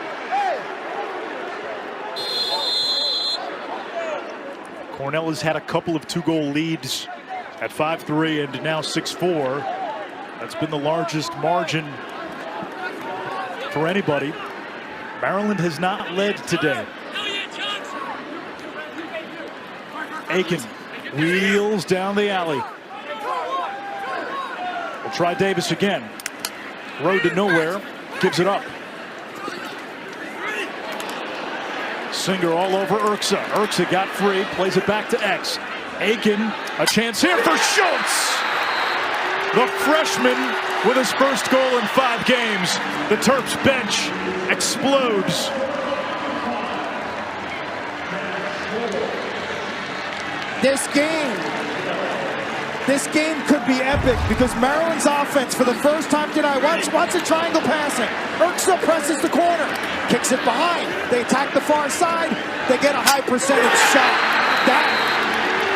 Cornell has had a couple of 2-goal leads at 5-3 and now 6-4. That's been the largest margin for anybody. Maryland has not led today. Aiken wheels down the alley. We'll try Davis again. Road to nowhere. Gives it up. Singer all over Urksa. Urksa got free, plays it back to X. Aiken, a chance here for Schultz. The freshman with his first goal in 5 games. The Terps bench explodes. This game could be epic because Maryland's offense for the first time tonight, watch the triangle passing. Urksa presses the corner, kicks it behind. They attack the far side. They get a high percentage shot.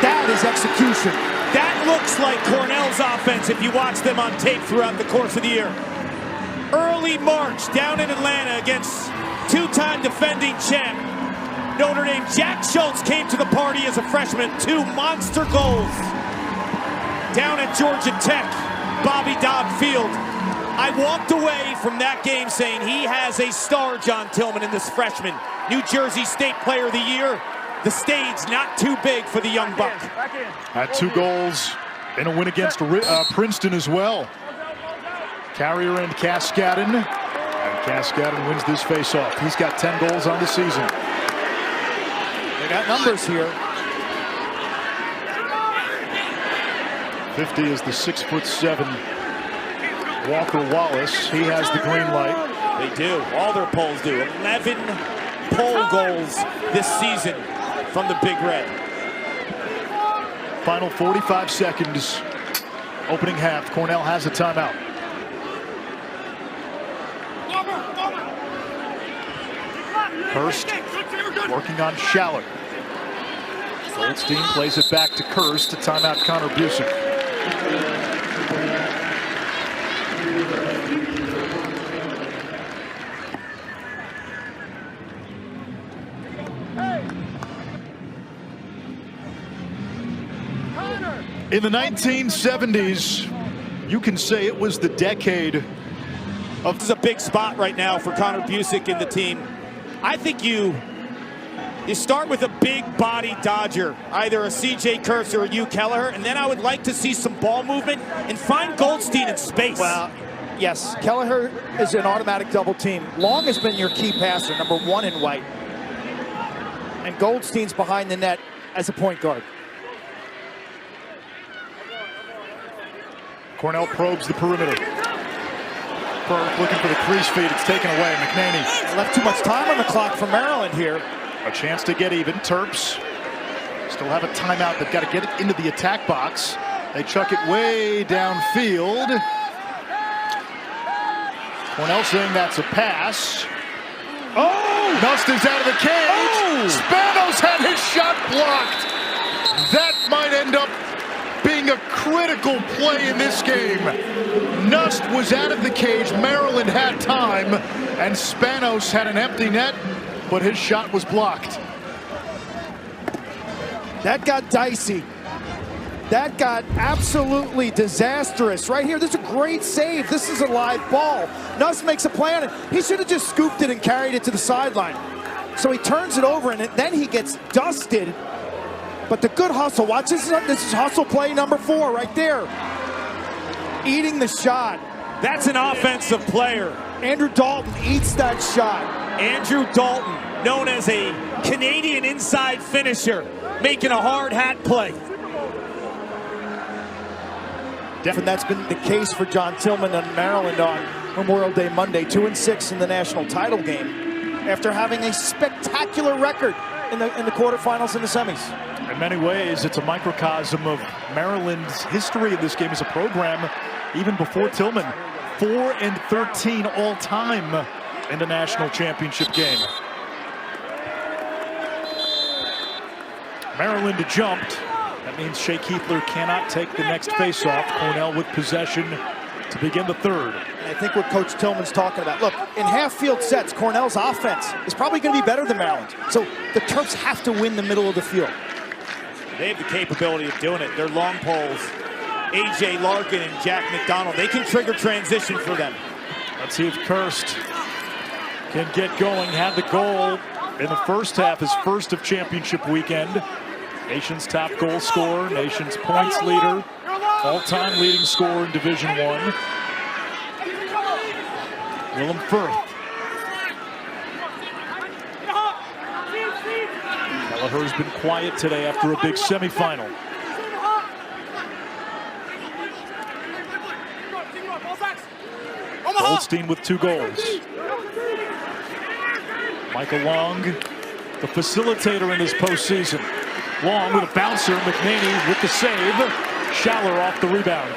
That is execution. That looks like Cornell's offense if you watch them on tape throughout the course of the year. Early March down in Atlanta against 2-time defending champ Notre Dame. Jack Schultz came to the party as a freshman. 2 monster goals. Down at Georgia Tech, Bobby Dodd Field. I walked away from that game saying he has a star, John Tillman, in this freshman. New Jersey State Player of the Year. The stage not too big for the young buck. Had 2 goals in a win against Princeton as well. Carrier and Cascadden. And Cascadden wins this faceoff. He's got 10 goals on the season. They got numbers here. 50 is the 6'7" Walker Wallace. He has the green light. They do. All their polls do. 11 poll goals this season from the Big Red. Final 45 seconds. Opening half. Cornell has a timeout. Hurst working on Schaller. Goldstein plays it back to Hurst. To timeout Connor Busick. In the 1970s, you can say it was the decade of... This is a big spot right now for Connor Busick and the team. I think you start with a big body Dodger, either a C.J. Kurtz or a Hugh Kelleher, and then I would like to see some ball movement and find Goldstein in space. Well, yes, Kelleher is an automatic double team. Long has been your key passer, #1 in white. And Goldstein's behind the net as a point guard. Cornell probes the perimeter. Burke looking for the crease feed. It's taken away. McNaney. Left too much time on the clock for Maryland here. A chance to get even. Terps still have a timeout. They've got to get it into the attack box. They chuck it way downfield. Cornell saying that's a pass. Oh! Nust is out of the cage. Oh! Spanos had his shot blocked. That might end up being a critical play in this game. Nust was out of the cage. Maryland had time, and Spanos had an empty net, but his shot was blocked. That got dicey. That got absolutely disastrous. Right here, this is a great save. This is a live ball. Nust makes a play on it. He should have just scooped it and carried it to the sideline. So he turns it over, and then he gets dusted. But the good hustle, watch this is hustle play #4 right there. Eating the shot. That's an offensive player. Andrew Dalton eats that shot. Andrew Dalton, known as a Canadian inside finisher, making a hard hat play. And that's been the case for John Tillman and Maryland on Memorial Day Monday, 2-6 in the national title game, after having a spectacular record in the quarterfinals and the semis. In many ways, it's a microcosm of Maryland's history in this game as a program, even before Tillman. 4-13 all time in the national championship game. Maryland jumped. That means Shea Keefler cannot take the next faceoff. Cornell with possession to begin the third. I think what Coach Tillman's talking about. Look, in half-field sets, Cornell's offense is probably going to be better than Maryland. So the Terps have to win the middle of the field. They have the capability of doing it. Their long poles, A.J. Larkin and Jack McDonald, they can trigger transition for them. Let's see if Hurst can get going. Had the goal in the first half, his first of championship weekend. Nation's top goal scorer, nation's points leader, all-time leading scorer in Division I. Willem Firth. Kelleher's been quiet today after a big semifinal. Goldstein with 2 goals. Michael Long, the facilitator in this postseason. Long with a bouncer, McNaney with the save. Schaller off the rebound.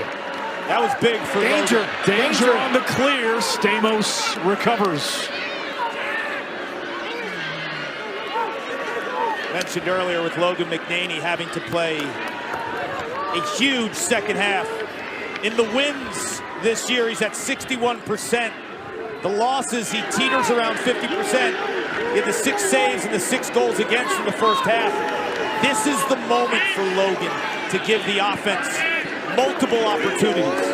That was big for Danger. Danger on the clear. Stamos recovers. Mentioned earlier with Logan McNaney having to play a huge second half. In the wins this year, he's at 61%. The losses, he teeters around 50%. He had the 6 saves and the 6 goals against in the first half. This is the moment for Logan to give the offense multiple opportunities.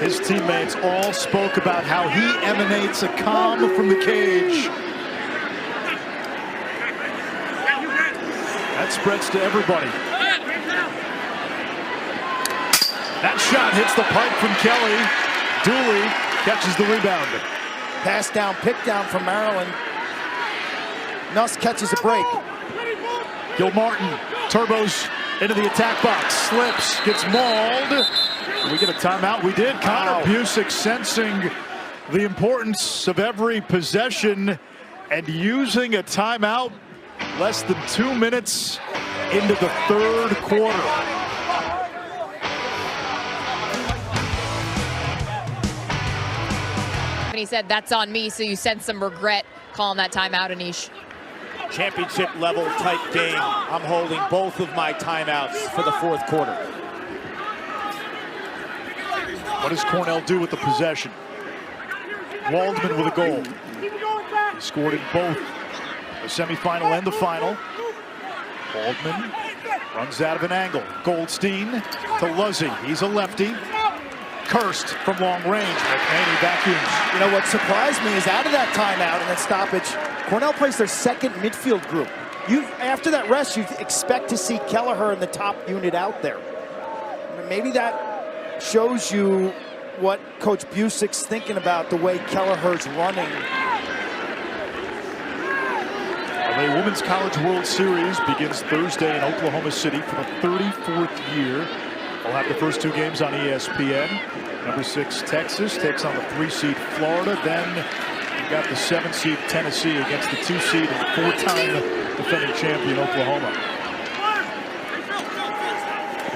His teammates all spoke about how he emanates a calm from the cage. That spreads to everybody. That shot hits the pipe from Kelly. Dooley catches the rebound. Pass down, pick down from Maryland. Nuss catches a break. Gilmartin turbos into the attack box, slips, gets mauled. We get a timeout. We did. Connor Busick sensing the importance of every possession and using a timeout less than 2 minutes into the third quarter. And he said, "That's on me," so you sense some regret calling that timeout, Anish. championship level type game. I'm holding both of my timeouts for the fourth quarter. What does Cornell do with the possession? Waldman with a goal. He scored in both the semifinal and the final. Waldman runs out of an angle. Goldstein to Luzzy. He's a lefty. Kirst from long range. McManey vacuums. You know what surprised me is out of that timeout and that stoppage, Cornell plays their second midfield group. After that rest, you expect to see Kelleher in the top unit out there. Maybe that shows you what Coach Busick's thinking about the way Kelleher's running. The Women's College World Series begins Thursday in Oklahoma City for the 34th year. We'll have the first two games on ESPN. Number 6 Texas takes on the 3-seed Florida. Then you've got the 7-seed Tennessee against the 2-seed and 4-time defending champion Oklahoma.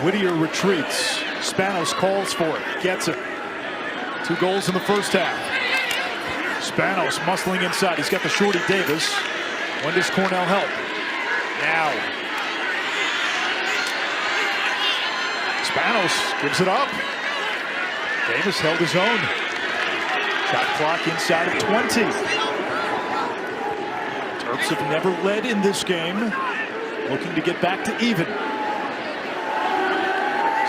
Whittier retreats. Spanos calls for it. Gets it. 2 goals in the first half. Spanos muscling inside. He's got the shorty Davis. When does Cornell help? Now. Spanos gives it up. Davis held his own. Shot clock inside of 20. Terps have never led in this game. Looking to get back to even.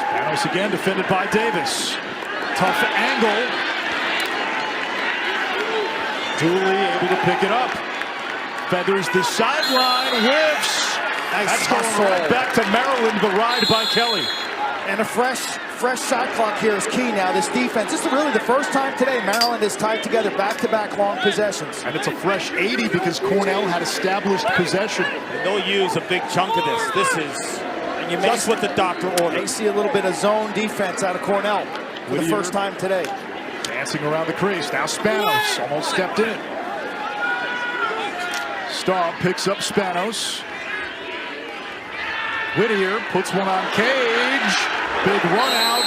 Spanos again defended by Davis. Tough angle. Dooley able to pick it up. Feathers the sideline, whiffs. That's going right back to Maryland, the ride by Kelly. And a fresh shot clock here is key now. This defense, this is really the first time today Maryland has tied together back-to-back long possessions. And it's a fresh 80 because Cornell had established possession. And they'll use a big chunk of this. This is just what the doctor ordered. They see a little bit of zone defense out of Cornell for the first time today. Dancing around the crease. Now Spanos almost stepped in. Staub picks up Spanos. Whittier puts one on Cage. Big run out.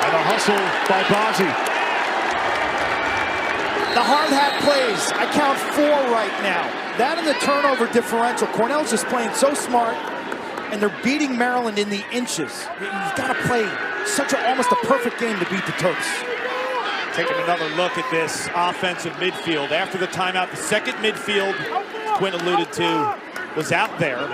And a hustle by Bazzi. The hard hat plays. I count 4 right now. That and the turnover differential. Cornell's just playing so smart, and they're beating Maryland in the inches. You've got to play almost a perfect game to beat the Terps. Taking another look at this offensive midfield. After the timeout, the second midfield Quinn alluded to was out there.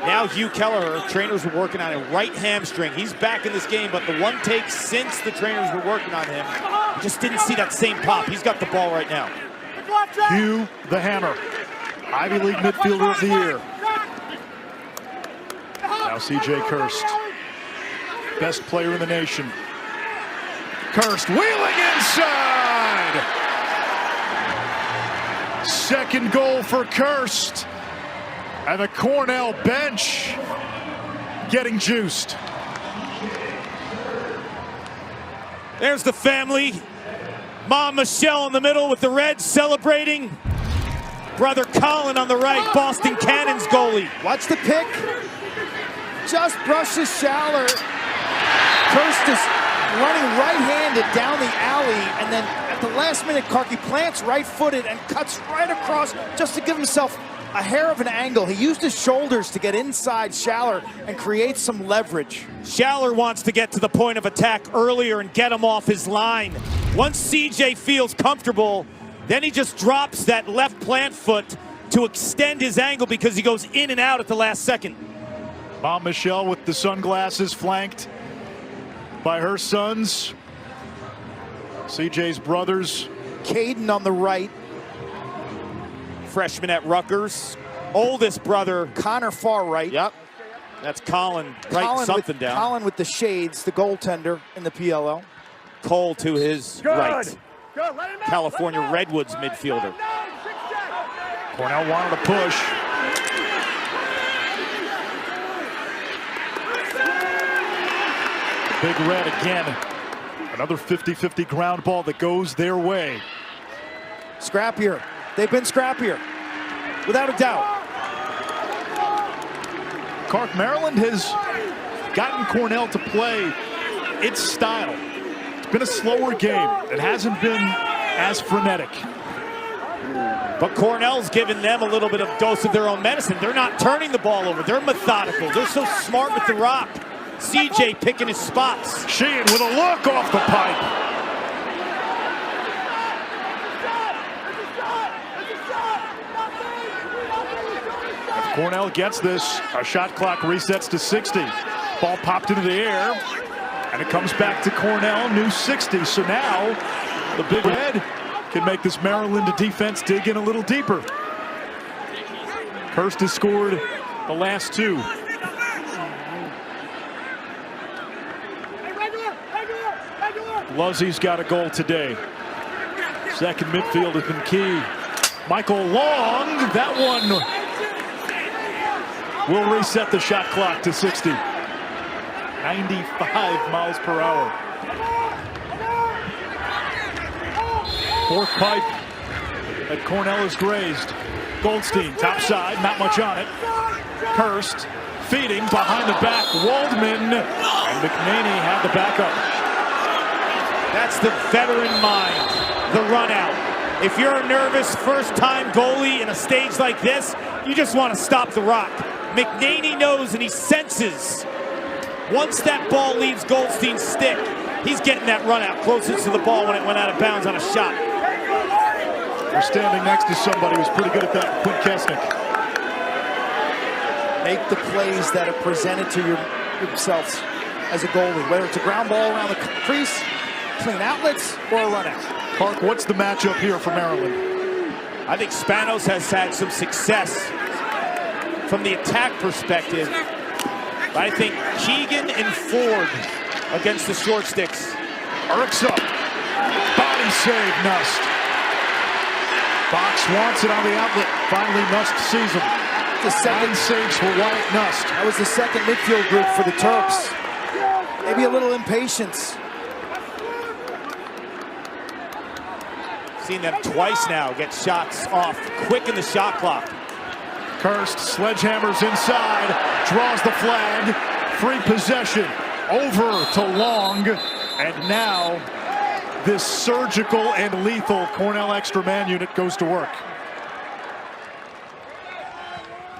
Now Hugh Kelleher, trainers were working on a right hamstring. He's back in this game, but the one take since the trainers were working on him, you just didn't see that same pop. He's got the ball right now. Hugh the Hammer, Ivy League midfielder of the year. Now CJ Kirst, best player in the nation. Kirst wheeling inside. Second goal for Kirst. And the Cornell bench getting juiced. There's the family. Mom Michelle in the middle with the Reds celebrating. Brother Colin on the right, Boston Cannons goalie. Watch the pick. Just brushes Schaller. Kirst is running right-handed down the alley, and then at the last minute, Karki plants right-footed and cuts right across just to give himself a hair of an angle. He used his shoulders to get inside Schaller and create some leverage. Schaller wants to get to the point of attack earlier and get him off his line. Once CJ feels comfortable, then he just drops that left plant foot to extend his angle because he goes in and out at the last second. Mom Michelle with the sunglasses, flanked by her sons. CJ's brothers. Caden on the right. Freshman at Rutgers. Oldest brother. Connor far right. Yep. That's Colin writing something down. Colin with the shades, the goaltender in the PLL. Cole to his right. California Redwoods midfielder. Cornell wanted to push. Big Red again. Another 50-50 ground ball that goes their way. Scrappier. They've been scrappier, without a doubt. Clark, Maryland has gotten Cornell to play its style. It's been a slower game. It hasn't been as frenetic. But Cornell's giving them a little bit of dose of their own medicine. They're not turning the ball over. They're methodical. They're so smart with the rock. CJ picking his spots. Sheehan with a look off the pipe. If Cornell gets this, a shot clock resets to 60. Ball popped into the air, and it comes back to Cornell, new 60. So now the Big Red can make this Maryland defense dig in a little deeper. Kirst has scored the last two. Luzzy's got a goal today. Second midfield has been key. Michael Long, that one will reset the shot clock to 60. 95 miles per hour. Fourth pipe that Cornell has grazed. Goldstein, top side, not much on it. Kirst feeding behind the back. Waldman and McNaney had the backup. That's the veteran mind, the run out. If you're a nervous first-time goalie in a stage like this, you just want to stop the rock. McNaney knows and he senses once that ball leaves Goldstein's stick, he's getting that run out closest to the ball when it went out of bounds on a shot. You're standing next to somebody who's pretty good at that, Quinn Kesnick. Make the plays that are presented to yourselves as a goalie, whether it's a ground ball around the crease, clean outlets, or a run out. Park, what's the matchup here for Maryland? I think Spanos has had some success from the attack perspective. But I think Keegan and Ford against the short sticks. Irks up. Body save, Nust. Fox wants it on the outlet. Finally, Nust sees him. The second saves for Wyatt Nust. That was the second midfield group for the Terps. Maybe a little impatience. Seen them twice now get shots off quick in the shot clock. Kirst sledgehammers inside, draws the flag, free possession over to Long, and now this surgical and lethal Cornell extra man unit goes to work.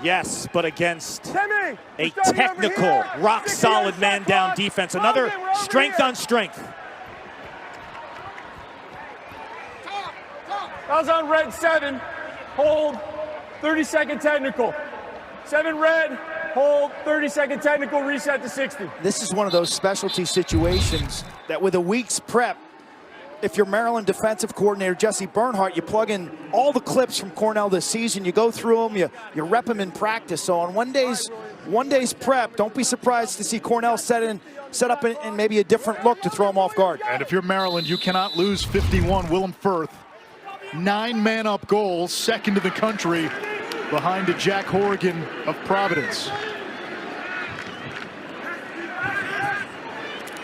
Yes, but against a technical, rock-solid man-down defense. Another strength on strength. That was on red 7. Hold. 30-second technical. 7 red. Hold. 30-second technical. Reset to 60. This is one of those specialty situations that with a week's prep, if you're Maryland defensive coordinator Jesse Bernhardt, you plug in all the clips from Cornell this season, you go through them, you rep them in practice. So on one day's prep, don't be surprised to see Cornell set up in maybe a different look to throw them off guard. And if you're Maryland, you cannot lose 51. Willem Firth, 9-man-up goals, second in the country, behind a Jack Horrigan of Providence.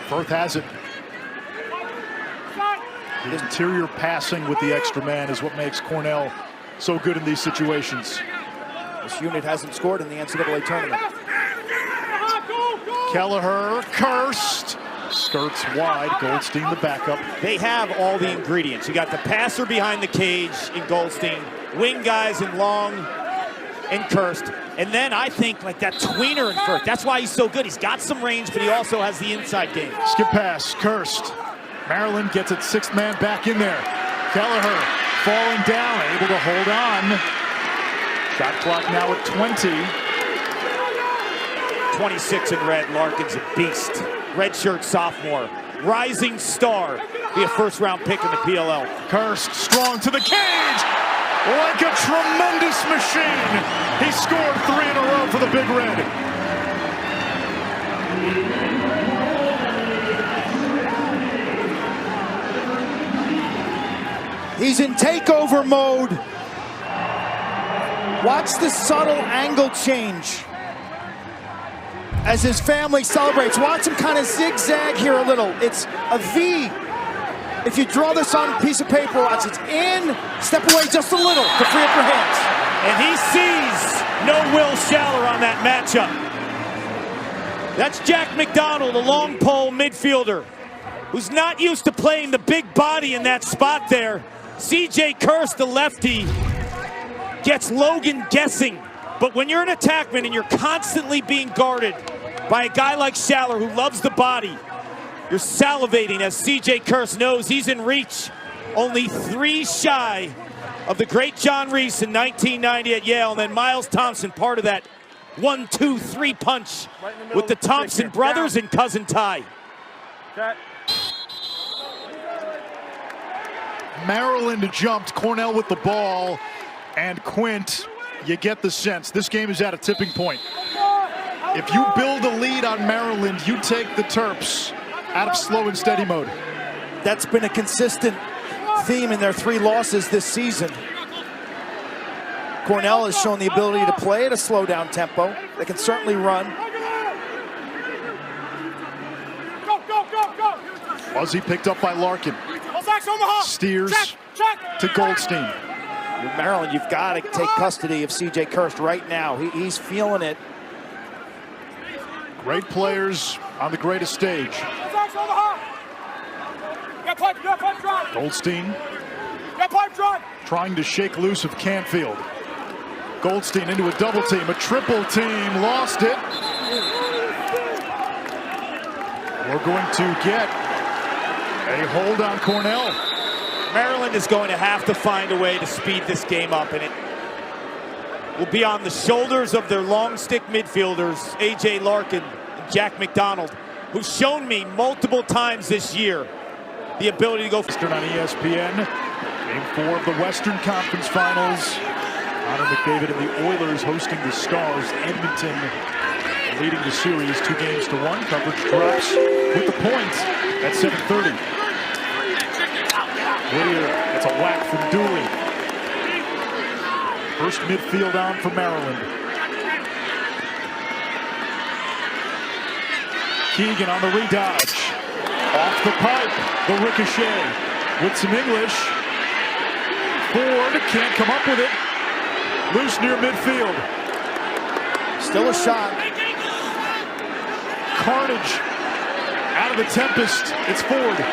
Firth has it. The interior passing with the extra man is what makes Cornell so good in these situations. This unit hasn't scored in the NCAA tournament. Kelleher, Kirst, skirts wide, Goldstein the backup. They have all the ingredients. You got the passer behind the cage in Goldstein, wing guys in Long and Kirst, and then I think like that tweener in Firth. That's why he's so good. He's got some range, but he also has the inside game. Skip pass, Kirst. Maryland gets its sixth man back in there. Kelleher falling down, able to hold on. Shot clock now at 20. 26 in red, Larkin's a beast. Redshirt sophomore, rising star, be a first-round pick in the PLL. Kirst strong to the cage, like a tremendous machine. He scored 3 in a row for the Big Red. He's in takeover mode. Watch the subtle angle change as his family celebrates. Watch him kind of zigzag here a little. It's a V. If you draw this on a piece of paper, watch, it's in, step away just a little to free up your hands. And he sees no Will Schaller on that matchup. That's Jack McDonald, a long pole midfielder, who's not used to playing the big body in that spot there. C.J. Kirst, the lefty, gets Logan guessing. But when you're an attackman and you're constantly being guarded by a guy like Schaller who loves the body, you're salivating as C.J. Kirst knows he's in reach. Only 3 shy of the great John Reese in 1990 at Yale. And then Miles Thompson, part of that 1-2-3 punch with the Thompson brothers and Cousin Ty. Maryland jumped, Cornell with the ball, and Quint, you get the sense this game is at a tipping point. If you build a lead on Maryland, you take the Terps out of slow and steady mode. That's been a consistent theme in their 3 losses this season. Cornell has shown the ability to play at a slow down tempo. They can certainly run. Muzzy picked up by Larkin. Steers to Goldstein. Maryland, you've got to take custody of C.J. Kirst right now. He's feeling it. Great players on the greatest stage. Goldstein trying to shake loose of Canfield. Goldstein into a double team, a triple team, lost it. We're going to get a hold on Cornell. Maryland is going to have to find a way to speed this game up, and it will be on the shoulders of their long stick midfielders, A.J. Larkin and Jack McDonald, who's shown me multiple times this year the ability to go. Western on ESPN, Game 4 of the Western Conference Finals. Connor McDavid and the Oilers hosting the Stars. Edmonton leading the series 2-1. Coverage drops with the points at 7:30. Whittier, that's a whack from Dooley. First midfield on for Maryland. Keegan on the redodge. Off the pipe, the ricochet with some English. Ford can't come up with it. Loose near midfield. Still a shot. Carnage out of the Tempest. It's Ford.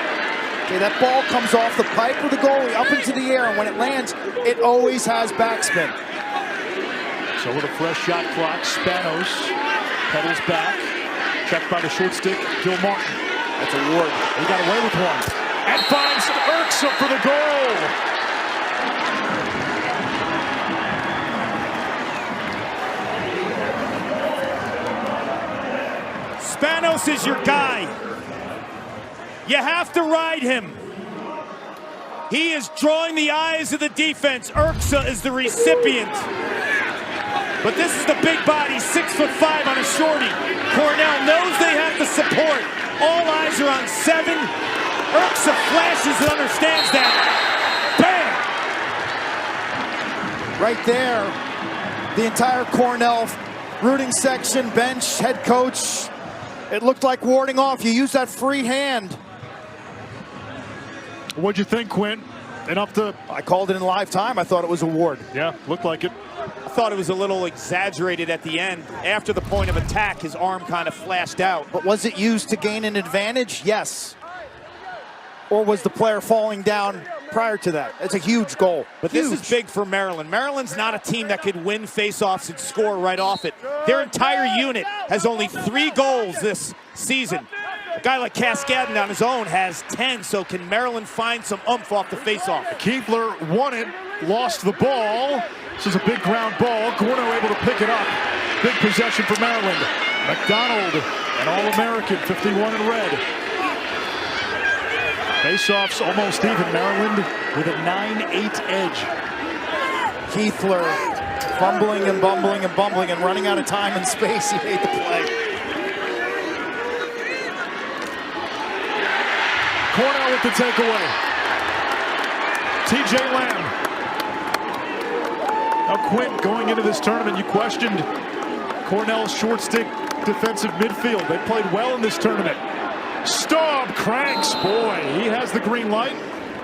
Okay, that ball comes off the pipe with the goalie up into the air, and when it lands, it always has backspin. So with a fresh shot clock, Spanos pedals back. Checked by the short stick, Gil Martin. That's a Ward. He got away with one. And finds Urksa for the goal. Spanos is your guy. You have to ride him. He is drawing the eyes of the defense. Urksa is the recipient. But this is the big body, 6'5" on a shorty. Cornell knows they have the support. All eyes are on 7. Urksa flashes and understands that. Bam! Right there, the entire Cornell rooting section, bench, head coach. It looked like warding off. You use that free hand. What'd you think, Quint? Enough to... I called it in live time. I thought it was a Ward. Yeah, looked like it. I thought it was a little exaggerated at the end. After the point of attack, his arm kind of flashed out. But was it used to gain an advantage? Yes. Or was the player falling down prior to that? It's a huge goal. But huge. This is big for Maryland. Maryland's not a team that could win faceoffs and score right off it. Their entire unit has only 3 goals this season. A guy like Cascadden on his own has 10, so can Maryland find some oomph off the faceoff? Kiefler won it, lost the ball. This is a big ground ball. Cornell able to pick it up. Big possession for Maryland. McDonald, an All-American, 51 in red. Faceoffs almost even. Maryland with a 9-8 edge. Kiefler fumbling and bumbling and bumbling and running out of time and space. He made the play. Cornell with the takeaway. TJ Lamb. Now Quint, going into this tournament, you questioned Cornell's short stick defensive midfield. They played well in this tournament. Staub cranks, boy, he has the green light.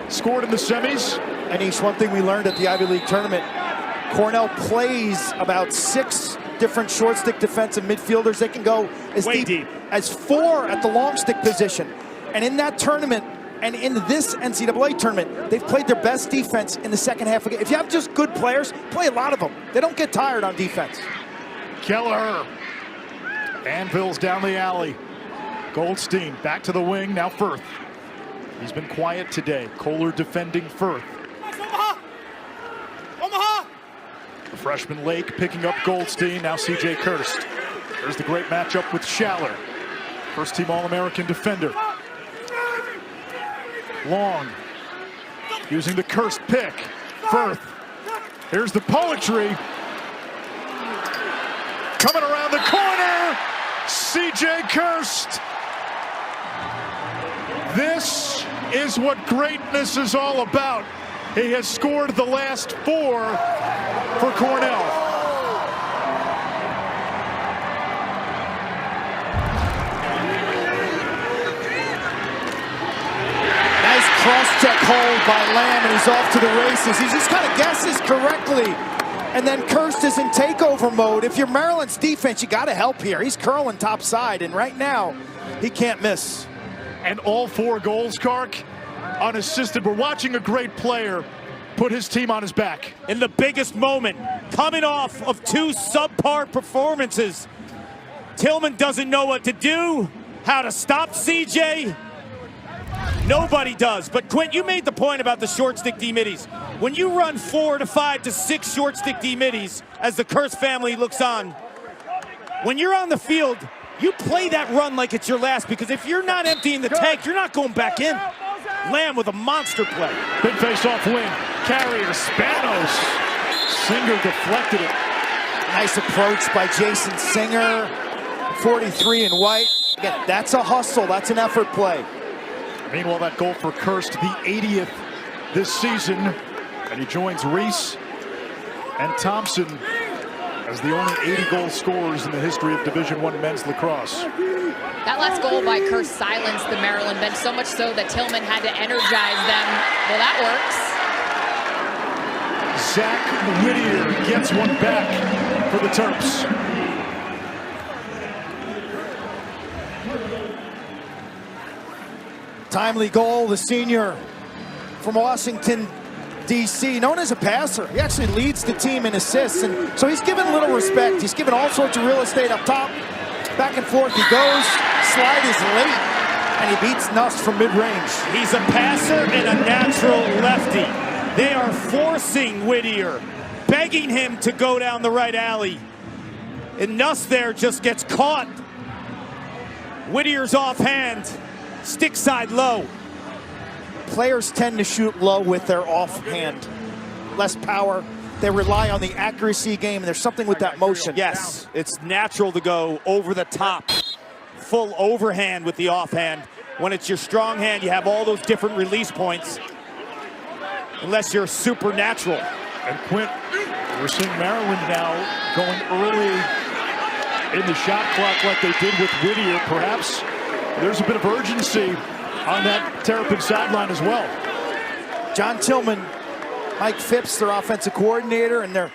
Scored in the semis. And Ish, one thing we learned at the Ivy League tournament, Cornell plays about 6 different short stick defensive midfielders. They can go as deep as 4 at the long stick position. And in that tournament, And in this NCAA tournament, they've played their best defense in the second half of the game. If you have just good players, play a lot of them. They don't get tired on defense. Keller. Anvils down the alley. Goldstein back to the wing, now Firth. He's been quiet today. Kohler defending Firth. The freshman Lake picking up Goldstein, now C.J. Kirst. There's the great matchup with Schaller. First team All-American defender. Long. Using the Kirst pick. Firth. Here's the poetry. Coming around the corner. C.J. Kirst. This is what greatness is all about. He has scored the last 4 for Cornell. Nice cross-check hold by Lamb, and he's off to the races. He just kind of guesses correctly. And then Kirst is in takeover mode. If you're Maryland's defense, you got to help here. He's curling top side, and right now, he can't miss. And all 4 goals, Kark, unassisted. We're watching a great player put his team on his back. In the biggest moment, coming off of 2 subpar performances, Tillman doesn't know what to do, how to stop CJ. Nobody does. But Quint, you made the point about the short stick D-middies. When you run 4 to 5 to 6 short stick D-middies, as the Kirst family looks on, when you're on the field, you play that run like it's your last, because if you're not emptying the tank, you're not going back in. Lamb with a monster play. Big face-off wing. Carrier, Spanos. Singer deflected it. Nice approach by Jason Singer. 43 in white. Again, that's a hustle. That's an effort play. Meanwhile, that goal for Kirst, the 80th this season. And he joins Reese and Thompson as the only 80-goal scorers in the history of Division I men's lacrosse. That last goal by Kirst silenced the Maryland bench, so much so that Tillman had to energize them. Well, that works. Zach Whittier gets one back for the Terps. Timely goal, the senior from Washington, D.C., known as a passer. He actually leads the team in assists, and so he's given little respect. He's given all sorts of real estate up top. Back and forth he goes. Slide is late, and he beats Nuss from mid-range. He's a passer and a natural lefty. They are forcing Whittier, begging him to go down the right alley. And Nuss there just gets caught. Whittier's offhand, stick side low. Players tend to shoot low with their offhand. Less power. They rely on the accuracy game, and there's something with that motion. Yes, it's natural to go over the top. Full overhand with the offhand. When it's your strong hand, you have all those different release points. Unless you're supernatural. And Quint, we're seeing Maryland now going early in the shot clock like they did with Whittier. Perhaps there's a bit of urgency on that Terrapin sideline as well. John Tillman, Mike Phipps, their offensive coordinator, and I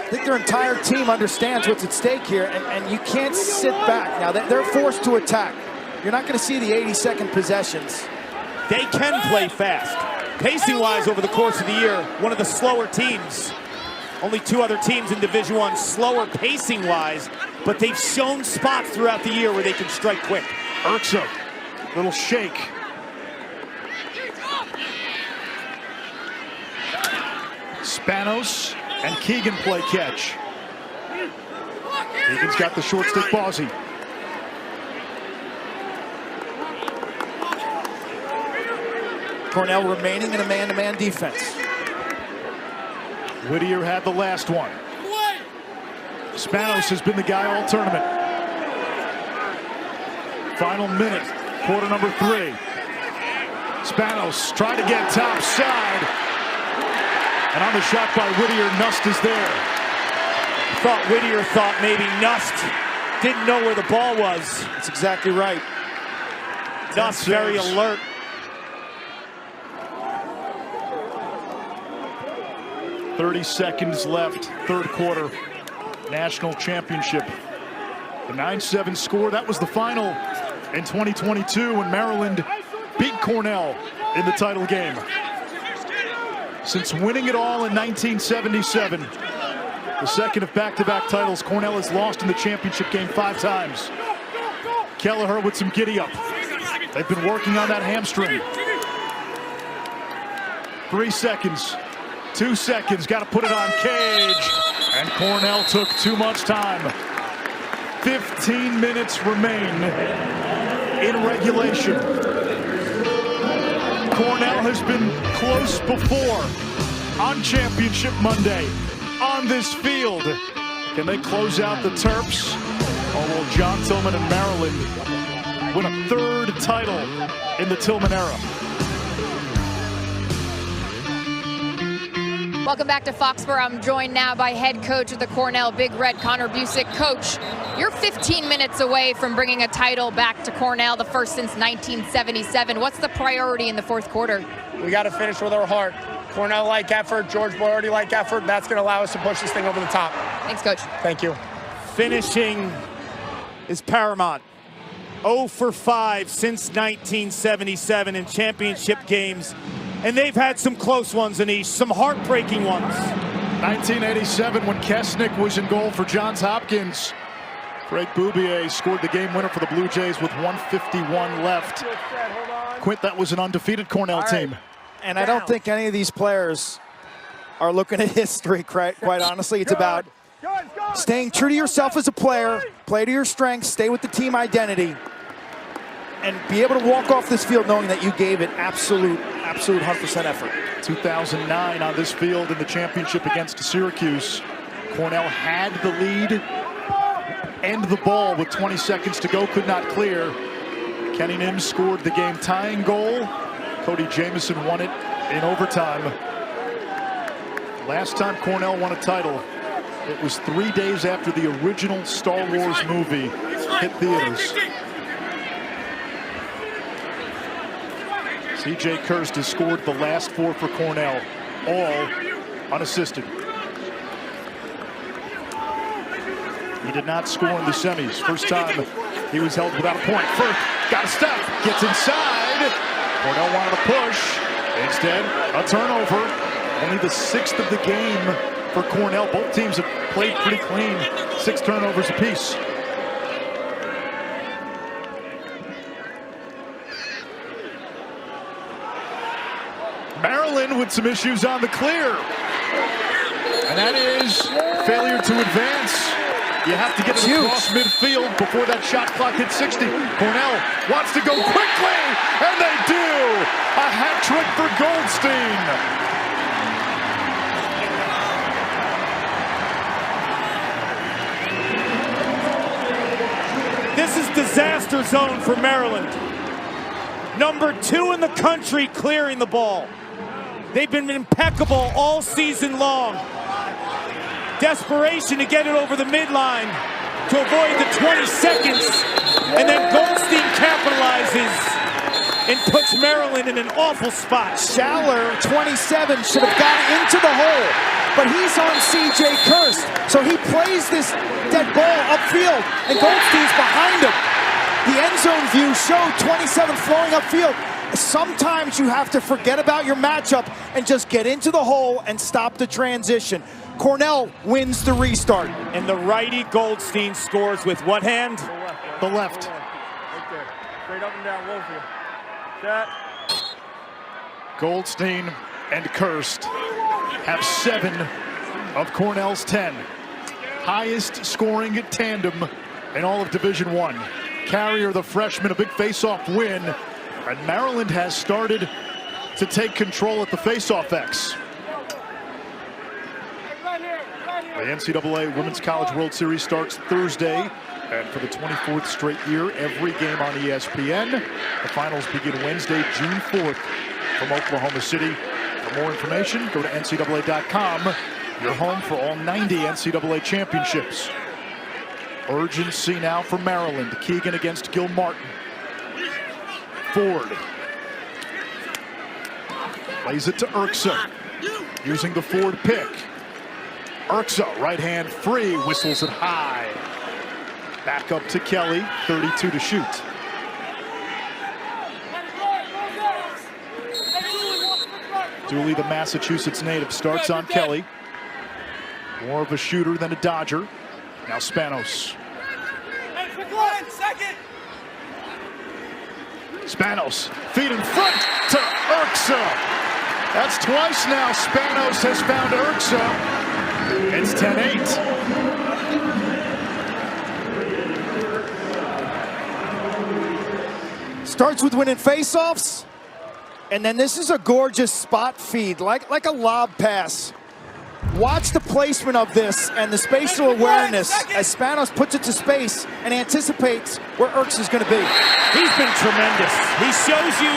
think their entire team understands what's at stake here, and you can't sit back. Now, they're forced to attack. You're not going to see the 80-second possessions. They can play fast. Pacing-wise, over the course of the year, one of the slower teams. Only 2 other teams in Division I slower pacing-wise, but they've shown spots throughout the year where they can strike quick. Urksa, little shake. Spanos and Keegan play catch. Keegan's got the short stick Ballsy. Cornell remaining in a man-to-man defense. Whittier had the last one. Spanos has been the guy all tournament. Final minute, quarter number 3. Spanos trying to get top side. And on the shot by Whittier, Nust is there. Whittier thought maybe Nust didn't know where the ball was. That's exactly right. Nust very alert. .30 seconds left, third quarter, national championship. The 9-7 score, that was the final in 2022 when Maryland beat Cornell in the title game. Since winning it all in 1977, the second of back-to-back titles, Cornell has lost in the championship game 5 times. Kelleher with some giddy-up. They've been working on that hamstring. 3 seconds, 2 seconds, got to put it on Cage. And Cornell took too much time. 15 minutes remain in regulation. Cornell has been close before on Championship Monday on this field. Can they close out the Terps? Or will John Tillman and Maryland win a 3rd title in the Tillman era? Welcome back to Foxborough. I'm joined now by head coach of the Cornell Big Red, Connor Busick. Coach, you're 15 minutes away from bringing a title back to Cornell, the first since 1977. What's the priority in the 4th quarter? We got to finish with our heart. Cornell-like effort, George Boyardi-like effort. That's going to allow us to push this thing over the top. Thanks, Coach. Thank you. Finishing is paramount. 0 for 5 since 1977 in championship games. And they've had some close ones, Anish, some heartbreaking ones. 1987, when Kesnick was in goal for Johns Hopkins. Craig Boubier scored the game winner for the Blue Jays with 1:51 left. Quint, that was an undefeated Cornell team. And I don't think any of these players are looking at history, quite honestly. It's about staying true to yourself as a player, play to your strengths, stay with the team identity, and be able to walk off this field knowing that you gave it absolute 100% effort. 2009 on this field in the championship against Syracuse. Cornell had the lead and the ball with 20 seconds to go, could not clear. Kenny Nims scored the game-tying goal. Cody Jamieson won it in overtime. Last time Cornell won a title, it was 3 days after the original Star Wars movie hit theaters. C.J. Kirst has scored the last 4 for Cornell, all unassisted. He did not score in the semis. First time he was held without a point. Firth got a step, gets inside. Cornell wanted to push. Instead, a turnover. Only the 6th of the game for Cornell. Both teams have played pretty clean. 6 turnovers apiece. Maryland with some issues on the clear. And that is failure to advance. You have to get it across midfield before that shot clock hits 60. Cornell wants to go quickly, and they do! A hat trick for Goldstein. This is disaster zone for Maryland. Number 2 in the country clearing the ball. They've been impeccable all season long. Desperation to get it over the midline to avoid the 20 seconds. And then Goldstein capitalizes and puts Maryland in an awful spot. Schaller, 27, should have gotten into the hole, but he's on C.J. Kirst. So he plays this dead ball upfield, and Goldstein's behind him. The end zone view showed 27 flowing upfield. Sometimes you have to forget about your matchup and just get into the hole and stop the transition. Cornell wins the restart. And the righty Goldstein scores with what hand? The left. Right there. Straight up and down, Woolfield. Set. Goldstein and Kirst have 7 of Cornell's 10. Highest scoring tandem in all of Division I. Carrier, the freshman, a big face-off win. And Maryland has started to take control at the face-off X. The NCAA Women's College World Series starts Thursday, and for the 24th straight year, every game on ESPN. The finals begin Wednesday, June 4th from Oklahoma City. For more information, go to NCAA.com, your home for all 90 NCAA championships. Urgency now for Maryland. Keegan against Gilmartin. Ford plays it to Urksa, using the Ford pick. Urksa, right hand free, whistles it high. Back up to Kelly, 32 to shoot. Dooley, the Massachusetts native, starts on Kelly. More of a shooter than a dodger. Now Spanos. Spanos, feet in front to Urksa. That's twice now Spanos has found Urksa. It's 10-8. Starts with winning faceoffs, and then this is a gorgeous spot feed, like a lob pass. Watch the placement of this and the spatial awareness as Spanos puts it to space and anticipates where Urksa is going to be. He's been tremendous. He shows you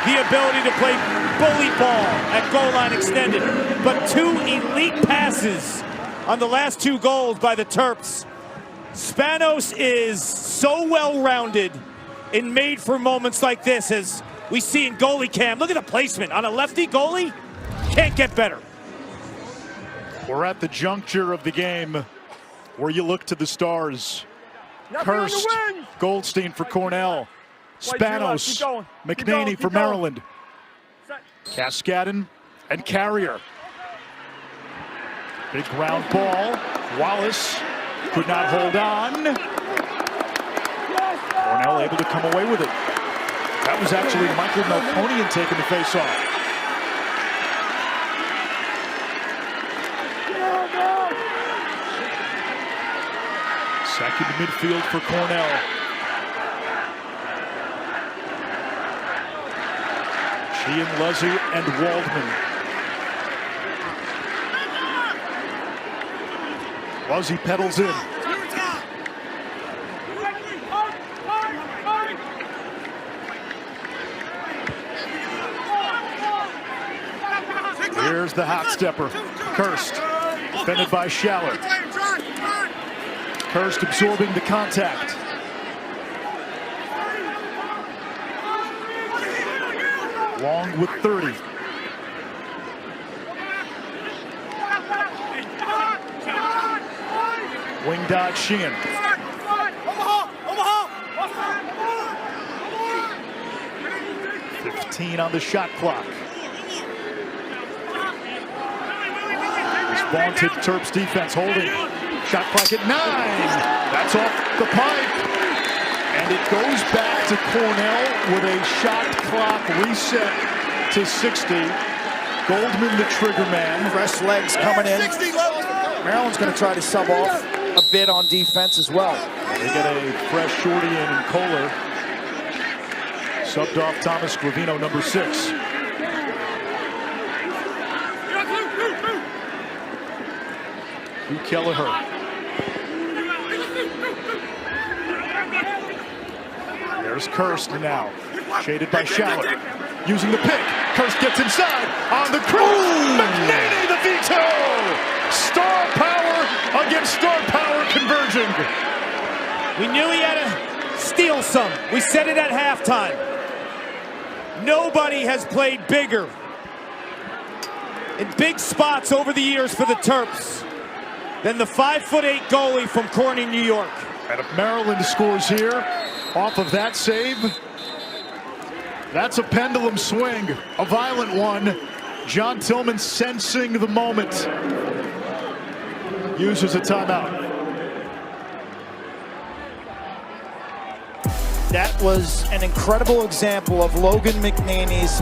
the ability to play bully ball at goal line extended, but 2 elite passes on the last 2 goals by the Terps. Spanos is so well-rounded and made for moments like this, as we see in goalie cam. Look at the placement on a lefty goalie. Can't get better. We're at the juncture of the game where you look to the stars. Kirst, Goldstein for Cornell. Spanos, McNaney for Maryland. Cascadin and Carrier. Big ground ball. Wallace could not hold on. Cornell able to come away with it. That was actually Michael Melkonian taking the face-off. Second midfield for Cornell. Sheehan, Luzzy, and Waldman. Luzzy pedals in. Here's the hot stepper. Kirst, defended by Schaller. Kirst absorbing the contact. Long with 30. Wing dodge Sheehan. Omaha. 15 on the shot clock. This vaunted Terps defense holding. Shot clock at 9. That's off the pipe. And it goes back to Cornell with a shot clock reset to 60. Goldman, the trigger man. Fresh legs coming in. Maryland's going to try to sub off a bit on defense as well. They get a fresh shorty in Kohler. Subbed off Thomas Gravino, number 6. Hugh Kelleher. There's Kirst now, shaded by Schaller. Using the pick, Kirst gets inside on the cross. McNaney, the veto! Star power against star power converging. We knew he had to steal some. We said it at halftime. Nobody has played bigger in big spots over the years for the Terps than the 5'8" goalie from Corning, New York. And if Maryland scores here, off of that save, that's a pendulum swing, a violent one. John Tillman sensing the moment, uses a timeout. That was an incredible example of Logan McNaney's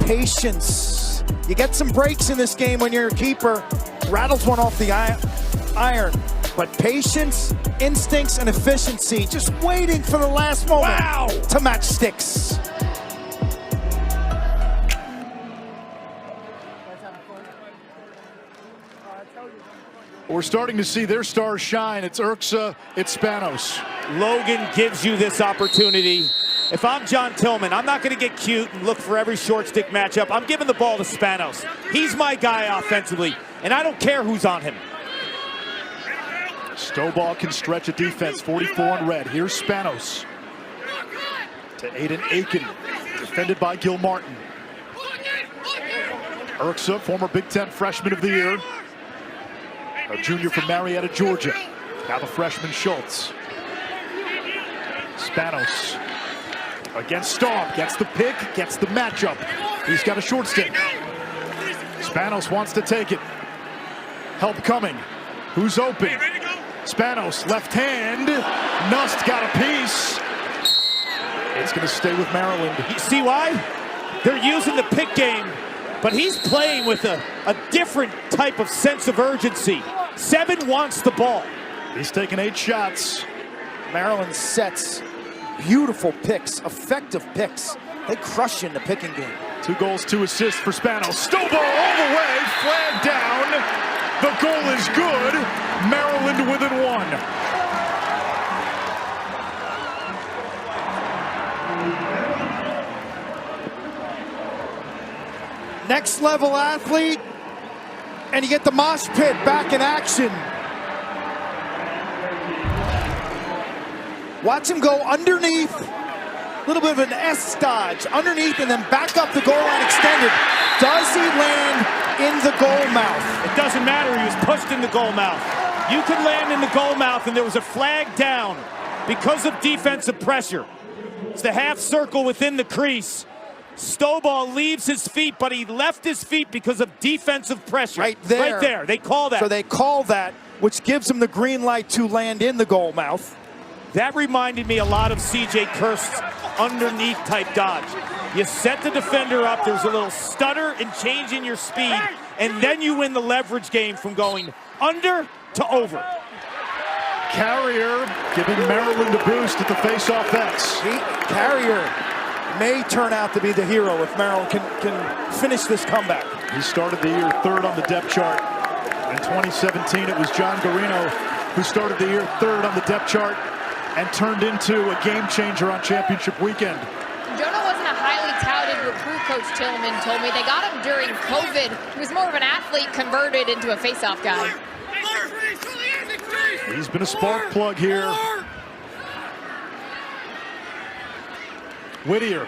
patience. You get some breaks in this game when you're a keeper. Rattles one off the iron. But patience, instincts, and efficiency, just waiting for the last moment to match sticks. We're starting to see their stars shine. It's Urksa, it's Spanos. Logan gives you this opportunity. If I'm John Tillman, I'm not going to get cute and look for every short stick matchup. I'm giving the ball to Spanos. He's my guy offensively, and I don't care who's on him. Stovall can stretch a defense, 44 in red. Here's Spanos to Aiden Aiken, defended by Gil Martin. Urksa, former Big Ten freshman of the year, a junior from Marietta, Georgia. Now the freshman Schultz. Spanos against Staub, gets the pick, gets the matchup. He's got a short stick. Spanos wants to take it. Help coming. Who's open? Spanos, left hand. Nust got a piece. It's going to stay with Maryland. You see why? They're using the pick game, but he's playing with a different type of sense of urgency. 7 wants the ball. He's taken 8 shots. Maryland sets beautiful picks, effective picks. They crush you in the picking game. 2 goals, 2 assists for Spanos. Stovall all the way, flag down. The goal is good. Maryland within 1. Next level athlete, and you get the mosh pit back in action. Watch him go underneath, a little bit of an S dodge, underneath and then back up the goal line extended. Does he land in the goal mouth? It doesn't matter, he was pushed in the goal mouth. You could land in the goal mouth, and there was a flag down because of defensive pressure. It's the half circle within the crease. Stovall leaves his feet, but he left his feet because of defensive pressure. Right there. Right there, they call that. So they call that, which gives him the green light to land in the goal mouth. That reminded me a lot of C.J. Kirst's underneath type dodge. You set the defender up, there's a little stutter and change in your speed, and then you win the leverage game from going under to over. Carrier giving Maryland a boost at the face-off X. Carrier may turn out to be the hero if Maryland can finish this comeback. He started the year 3rd on the depth chart. In 2017, it was John Garino who started the year 3rd on the depth chart and turned into a game changer on championship weekend. Jonah wasn't a highly touted recruit, Coach Tillman told me. They got him during COVID. He was more of an athlete converted into a face-off guy. He's been a spark plug here. Whittier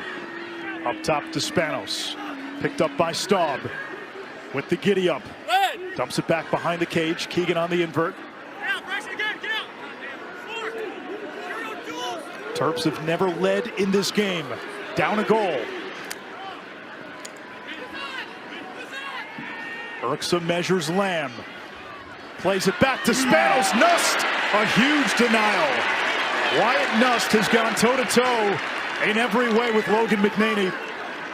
up top to Spanos. Picked up by Staub with the giddy up. Dumps it back behind the cage. Keegan on the invert. Terps have never led in this game. Down a goal. Urksa measures Lamb. Plays it back to Spanos. Nust, a huge denial. Wyatt Nust has gone toe-to-toe in every way with Logan McNaney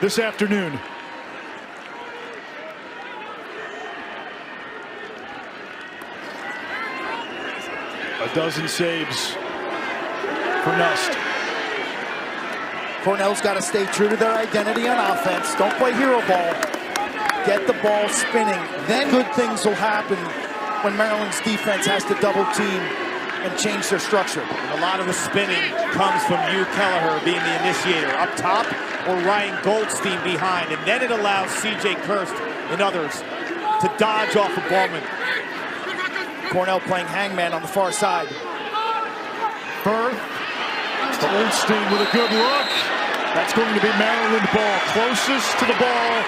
this afternoon. A dozen saves for Nust. Cornell's got to stay true to their identity on offense. Don't play hero ball. Get the ball spinning. Then good things will happen when Maryland's defense has to double team and change their structure. And a lot of the spinning comes from Hugh Kelleher being the initiator up top or Ryan Goldstein behind. And then it allows C.J. Kirst and others to dodge off of Bowman. Cornell playing hangman on the far side. Firth to Goldstein with a good look. That's going to be Maryland ball. Closest to the ball.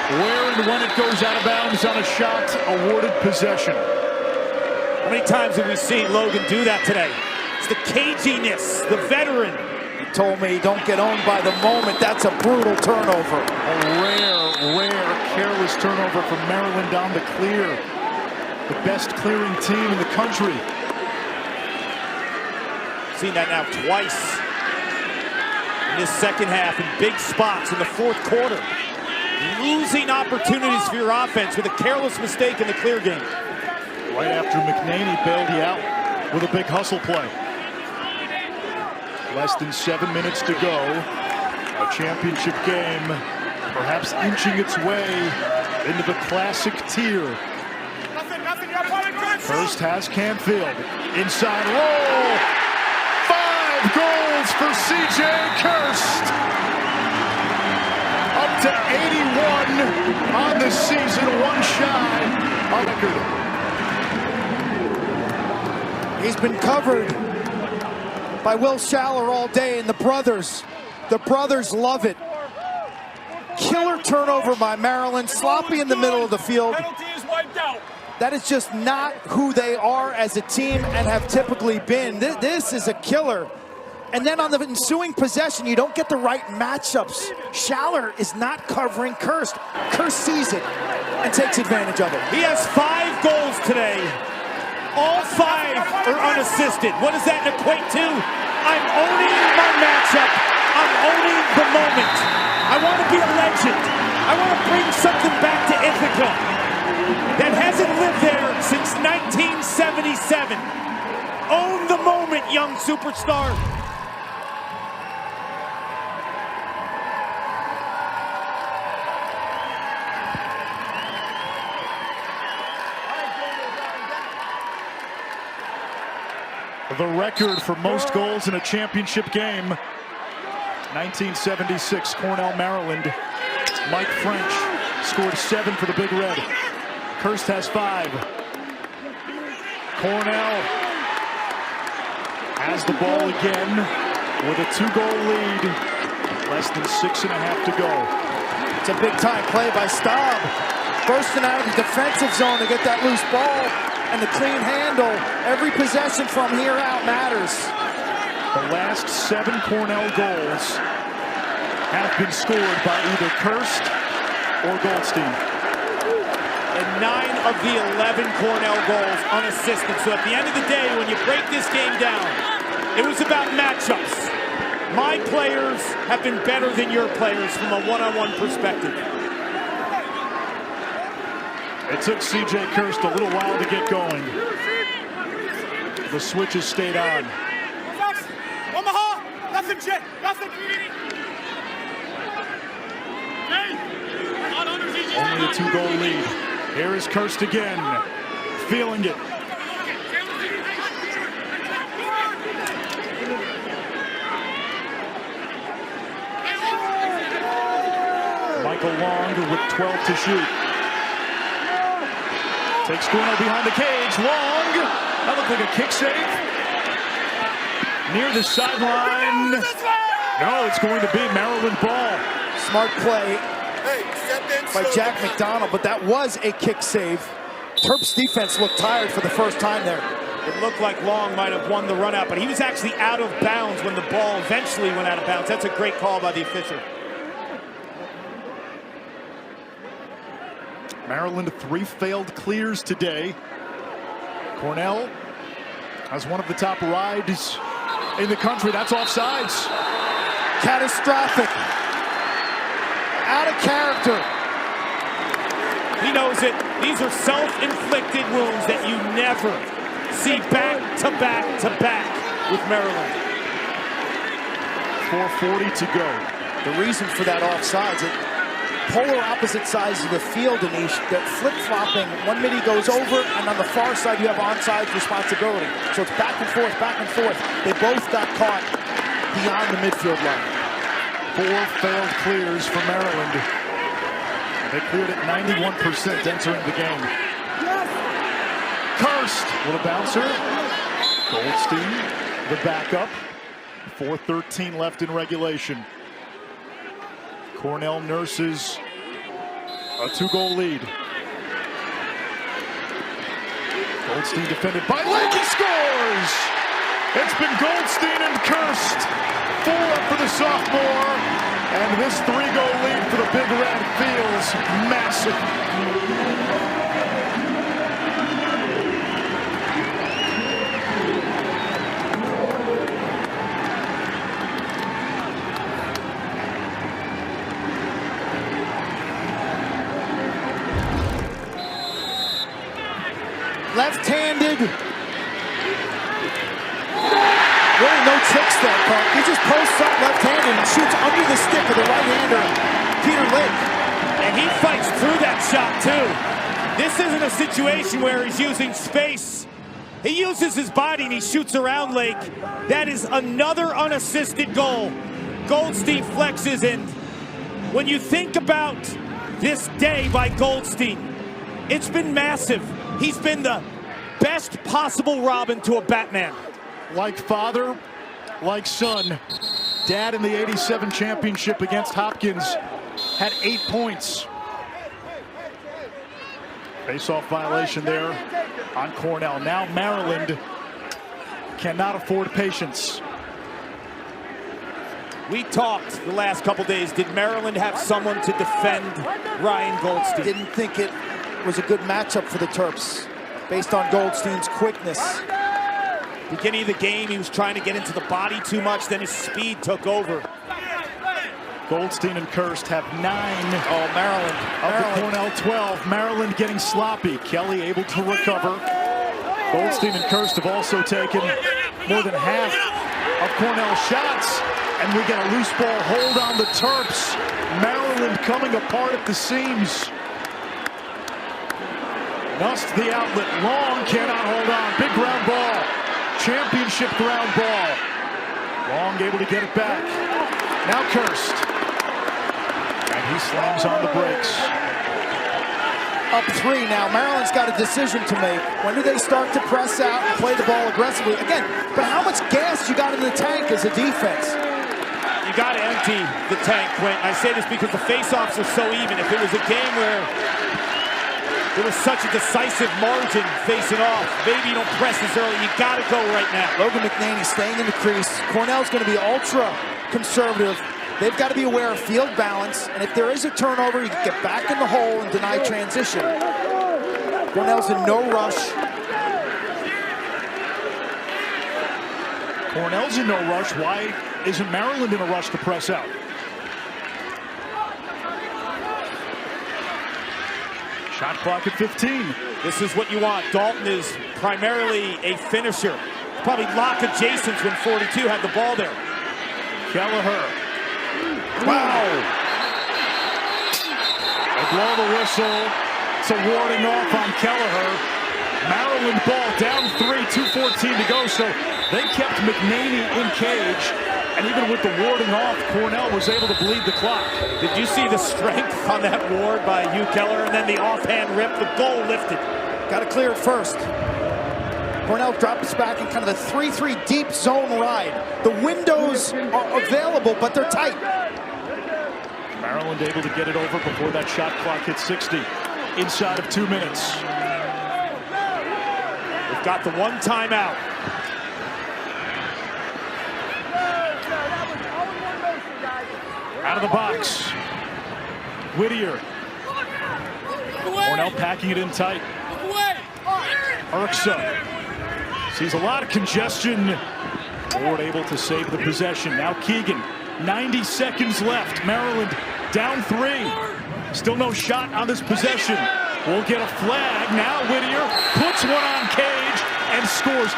Where and when it goes out of bounds on a shot, awarded possession. How many times have we seen Logan do that today? It's the caginess, the veteran. He told me don't get owned by the moment. That's a brutal turnover. A rare, careless turnover from Maryland on the clear. The best clearing team in the country. Seen that now twice in this second half in big spots in the fourth quarter. Losing opportunities for your offense with a careless mistake in the clear game. Right after McNaney bailed you out with a big hustle play. Less than 7 minutes to go. A championship game, perhaps inching its way into the classic tier. First has Canfield. Inside roll. 5 goals for C.J. Kirst. Up to 81 on the season, 1 shy on record. He's been covered by Will Schaller all day, and the brothers love it. Killer turnover by Maryland, sloppy in the middle of the field. Penalty is wiped out. That is just not who they are as a team and have typically been. This is a killer. And then on the ensuing possession, you don't get the right matchups. Schaller is not covering Kirst. Kirst sees it and takes advantage of it. He has 5 goals today. All 5 are unassisted. What does that equate to? I'm owning my matchup. I'm owning the moment. I want to be a legend. I want to bring something back to Ithaca that hasn't lived there since 1977. Own the moment, young superstar. The record for most goals in a championship game, 1976, Cornell, Maryland. Mike French scored 7 for the Big Red. Kirst has 5. Cornell has the ball again with a 2-goal lead. Less than 6.5 to go. It's a big-time play by Staub. Bursting out of the defensive zone to get that loose ball. And the clean handle. Every possession from here out matters. The last 7 Cornell goals have been scored by either Kirst or Goldstein. And 9 of the 11 Cornell goals unassisted. So at the end of the day, when you break this game down, it was about matchups. My players have been better than your players from a one-on-one perspective. It took C.J. Kirst a little while to get going. The switches stayed on. Omaha, nothing, Jet, nothing. Only a 2-goal lead. Here is Kirst again, feeling it. Michael Long with 12 to shoot. Takes Cornell behind the cage. Long. That looked like a kick save. Near the sideline. No, it's going to be Maryland ball. Smart play by Jack McDonald, but that was a kick save. Terp's defense looked tired for the first time there. It looked like Long might have won the run out, but he was actually out of bounds when the ball eventually went out of bounds. That's a great call by the official. Maryland 3 failed clears today. Cornell has one of the top rides in the country. That's offsides. Catastrophic. Out of character. He knows it. These are self-inflicted wounds that you never see back to back to back with Maryland. 4:40 to go. The reason for that offsides, polar opposite sides of the field, Anish, that flip-flopping. One minute goes over, and on the far side you have onside responsibility. So it's back and forth, back and forth. They both got caught beyond the midfield line. 4 failed clears for Maryland. They cleared at 91% entering the game. Kirst with a bouncer. Goldstein, the backup. 4:13 left in regulation. Cornell nurses a 2-goal lead. Goldstein defended by Lake. He scores! It's been Goldstein and Kirst. 4 for the sophomore. And this 3-goal lead for the Big Red feels massive. Left-handed. Really no tricks there, Carl. He just posts up left-handed and shoots under the stick of the right-hander, Peter Lake. And he fights through that shot, too. This isn't a situation where he's using space. He uses his body and he shoots around Lake. That is another unassisted goal. Goldstein flexes, and when you think about this day by Goldstein, it's been massive. He's been the best possible Robin to a Batman. Like father, like son. Dad in the '87 championship against Hopkins had 8 points. Face-off violation there on Cornell. Now Maryland cannot afford patience. We talked the last couple days. Did Maryland have someone to defend Ryan Goldstein? Didn't think it was a good matchup for the Terps based on Goldstein's quickness. Beginning of the game, he was trying to get into the body too much, then his speed took over. Goldstein and Kirst have 9. Oh, Maryland. Of the Cornell 12. Maryland getting sloppy. Kelly able to recover. Goldstein and Kirst have also taken more than half of Cornell's shots. And we get a loose ball hold on the Terps. Maryland coming apart at the seams. Nust the outlet. Long cannot hold on. Big ground ball. Championship ground ball. Long able to get it back. Now Kirst. And he slams on the brakes. Up 3 now. Maryland's got a decision to make. When do they start to press out and play the ball aggressively? Again, but how much gas you got in the tank as a defense? You got to empty the tank, Quint. I say this because the face-offs are so even. If it was a game where there was such a decisive margin facing off, maybe you don't press as early. You got to go right now. Logan McNaney staying in the crease. Cornell's going to be ultra conservative. They've got to be aware of field balance, and if there is a turnover, you can get back in the hole and deny transition. Cornell's in no rush. Cornell's in no rush. Why isn't Maryland in a rush to press out? Shot clock at 15. This is what you want. Dalton is primarily a finisher. Probably lock adjacents when 42 had the ball there. Kelleher. Wow. They blow the whistle. It's a warding off on Kelleher. Maryland ball down 3, 2:14 to go. So they kept McNaney in cage. And even with the warding off, Cornell was able to bleed the clock. Did you see the strength on that ward by Hugh Kelleher? And then the offhand rip, the goal lifted. Got to clear it first. Cornell drops back in kind of the 3-3 deep zone ride. The windows are available, but they're tight. Maryland able to get it over before that shot clock hits 60. Inside of 2 minutes. We've got the one timeout. Out of the box. Whittier. Cornell packing it in tight. Urksa sees a lot of congestion. Ford able to save the possession. Now Keegan. 90 seconds left. Maryland down 3. Still no shot on this possession. We'll get a flag. Now Whittier puts one on cage and scores.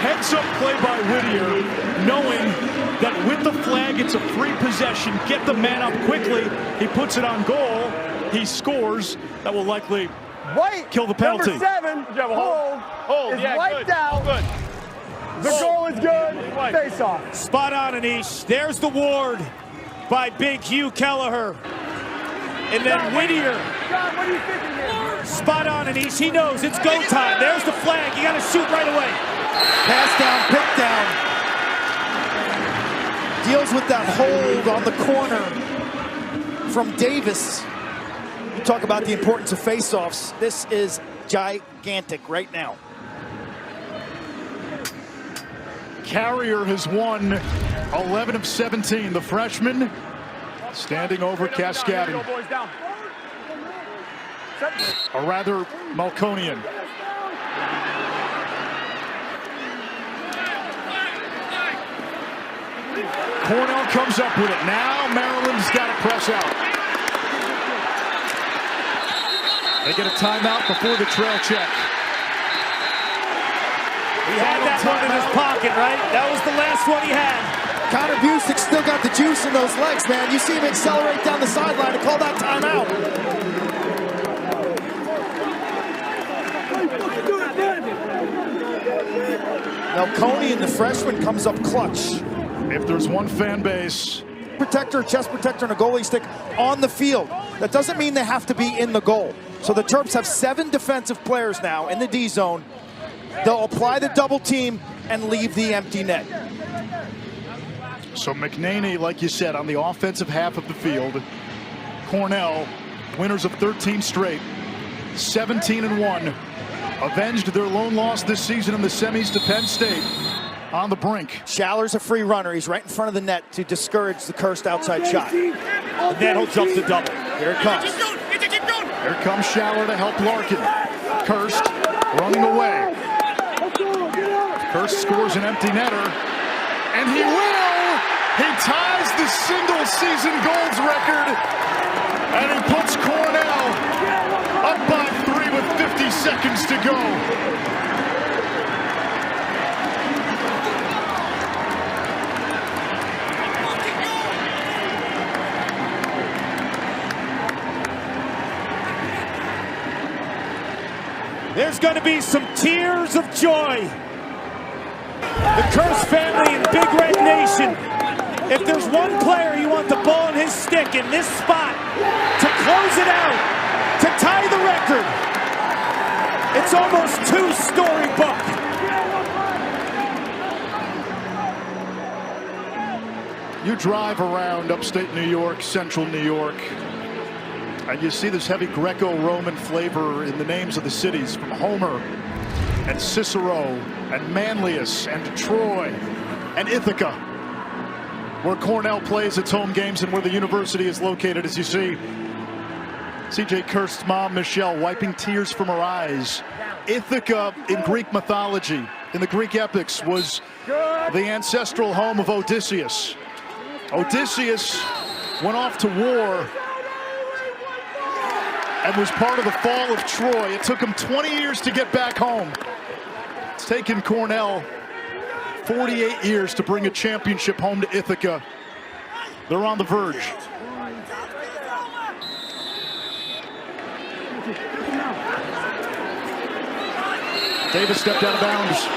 Heads up play by Whittier, knowing that with the flag it's a free possession. Get the man up quickly. He puts it on goal. He scores. That will likely kill the penalty. Number 7, hold, is wiped out. Good. The goal is good. Face off. Spot on, Anish. There's the ward by big Hugh Kelleher. And then Whittier. John, what are you thinking here? Spot on, Anish. He knows it's go time. There's the flag. You got to shoot right away. Pass down, pick down. Deals with that hold on the corner from Davis. You talk about the importance of face-offs. This is gigantic right now. Carrier has won 11 of 17. The freshman standing over Cascadin. Or rather, Malconian. Cornell comes up with it. Now Maryland's got to press out. They get a timeout before the trail check. He had that one in his pocket, right? That was the last one he had. Connor Busick still got the juice in those legs, man. You see him accelerate down the sideline and call that timeout. Now Coney and the freshman comes up clutch. If there's one fan base. Protector, chest protector, and a goalie stick on the field. That doesn't mean they have to be in the goal. So the Terps have 7 defensive players now in the D zone. They'll apply the double team and leave the empty net. So McNaney, like you said, on the offensive half of the field. Cornell, winners of 13 straight, 17-1. Avenged their lone loss this season in the semis to Penn State. on the brink. Schaller's a free runner. He's right in front of the net to discourage the Kirst outside shot. And then he'll jump the double. Here it comes. Here comes Schaller to help Larkin. Kirst running away. Kirst scores an empty netter, and he will! He ties the single-season goals record, and he puts Cornell up by 3 with 50 seconds to go. There's going to be some tears of joy. The Kirst family and Big Red Nation. If there's one player you want the ball in his stick in this spot to close it out, to tie the record, it's almost 2-story book. You drive around upstate New York, central New York, and you see this heavy Greco-Roman flavor in the names of the cities, from Homer and Cicero and Manlius and Troy and Ithaca, where Cornell plays its home games and where the university is located. As you see C.J. Kirst's mom, Michelle, wiping tears from her eyes. Ithaca, in Greek mythology, in the Greek epics, was the ancestral home of Odysseus. Odysseus went off to war and was part of the fall of Troy. It took him 20 years to get back home. It's taken Cornell 48 years to bring a championship home to Ithaca. They're on the verge. Davis stepped out of bounds.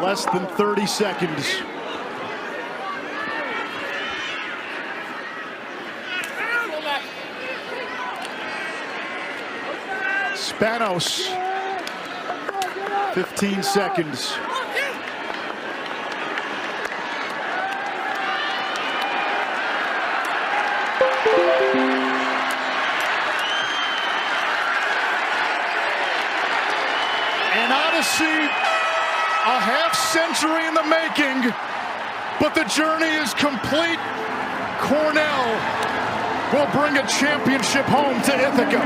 Less than 30 seconds. Spanos, 15 seconds. An odyssey, a half century in the making, but the journey is complete. Cornell will bring a championship home to Ithaca.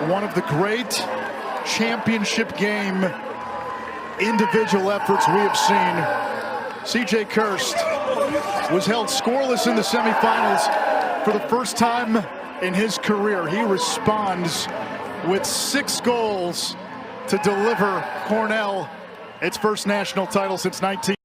One of the great championship game individual efforts we have seen. C.J. Kirst was held scoreless in the semifinals for the first time in his career. He responds with 6 goals to deliver Cornell its first national title since 19.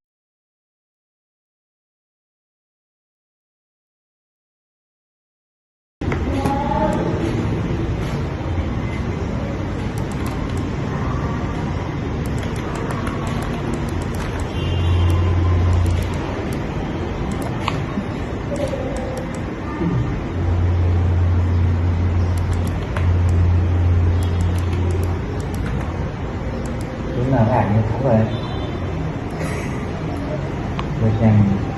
Đúng là bạn như thắng rồi. Được rằng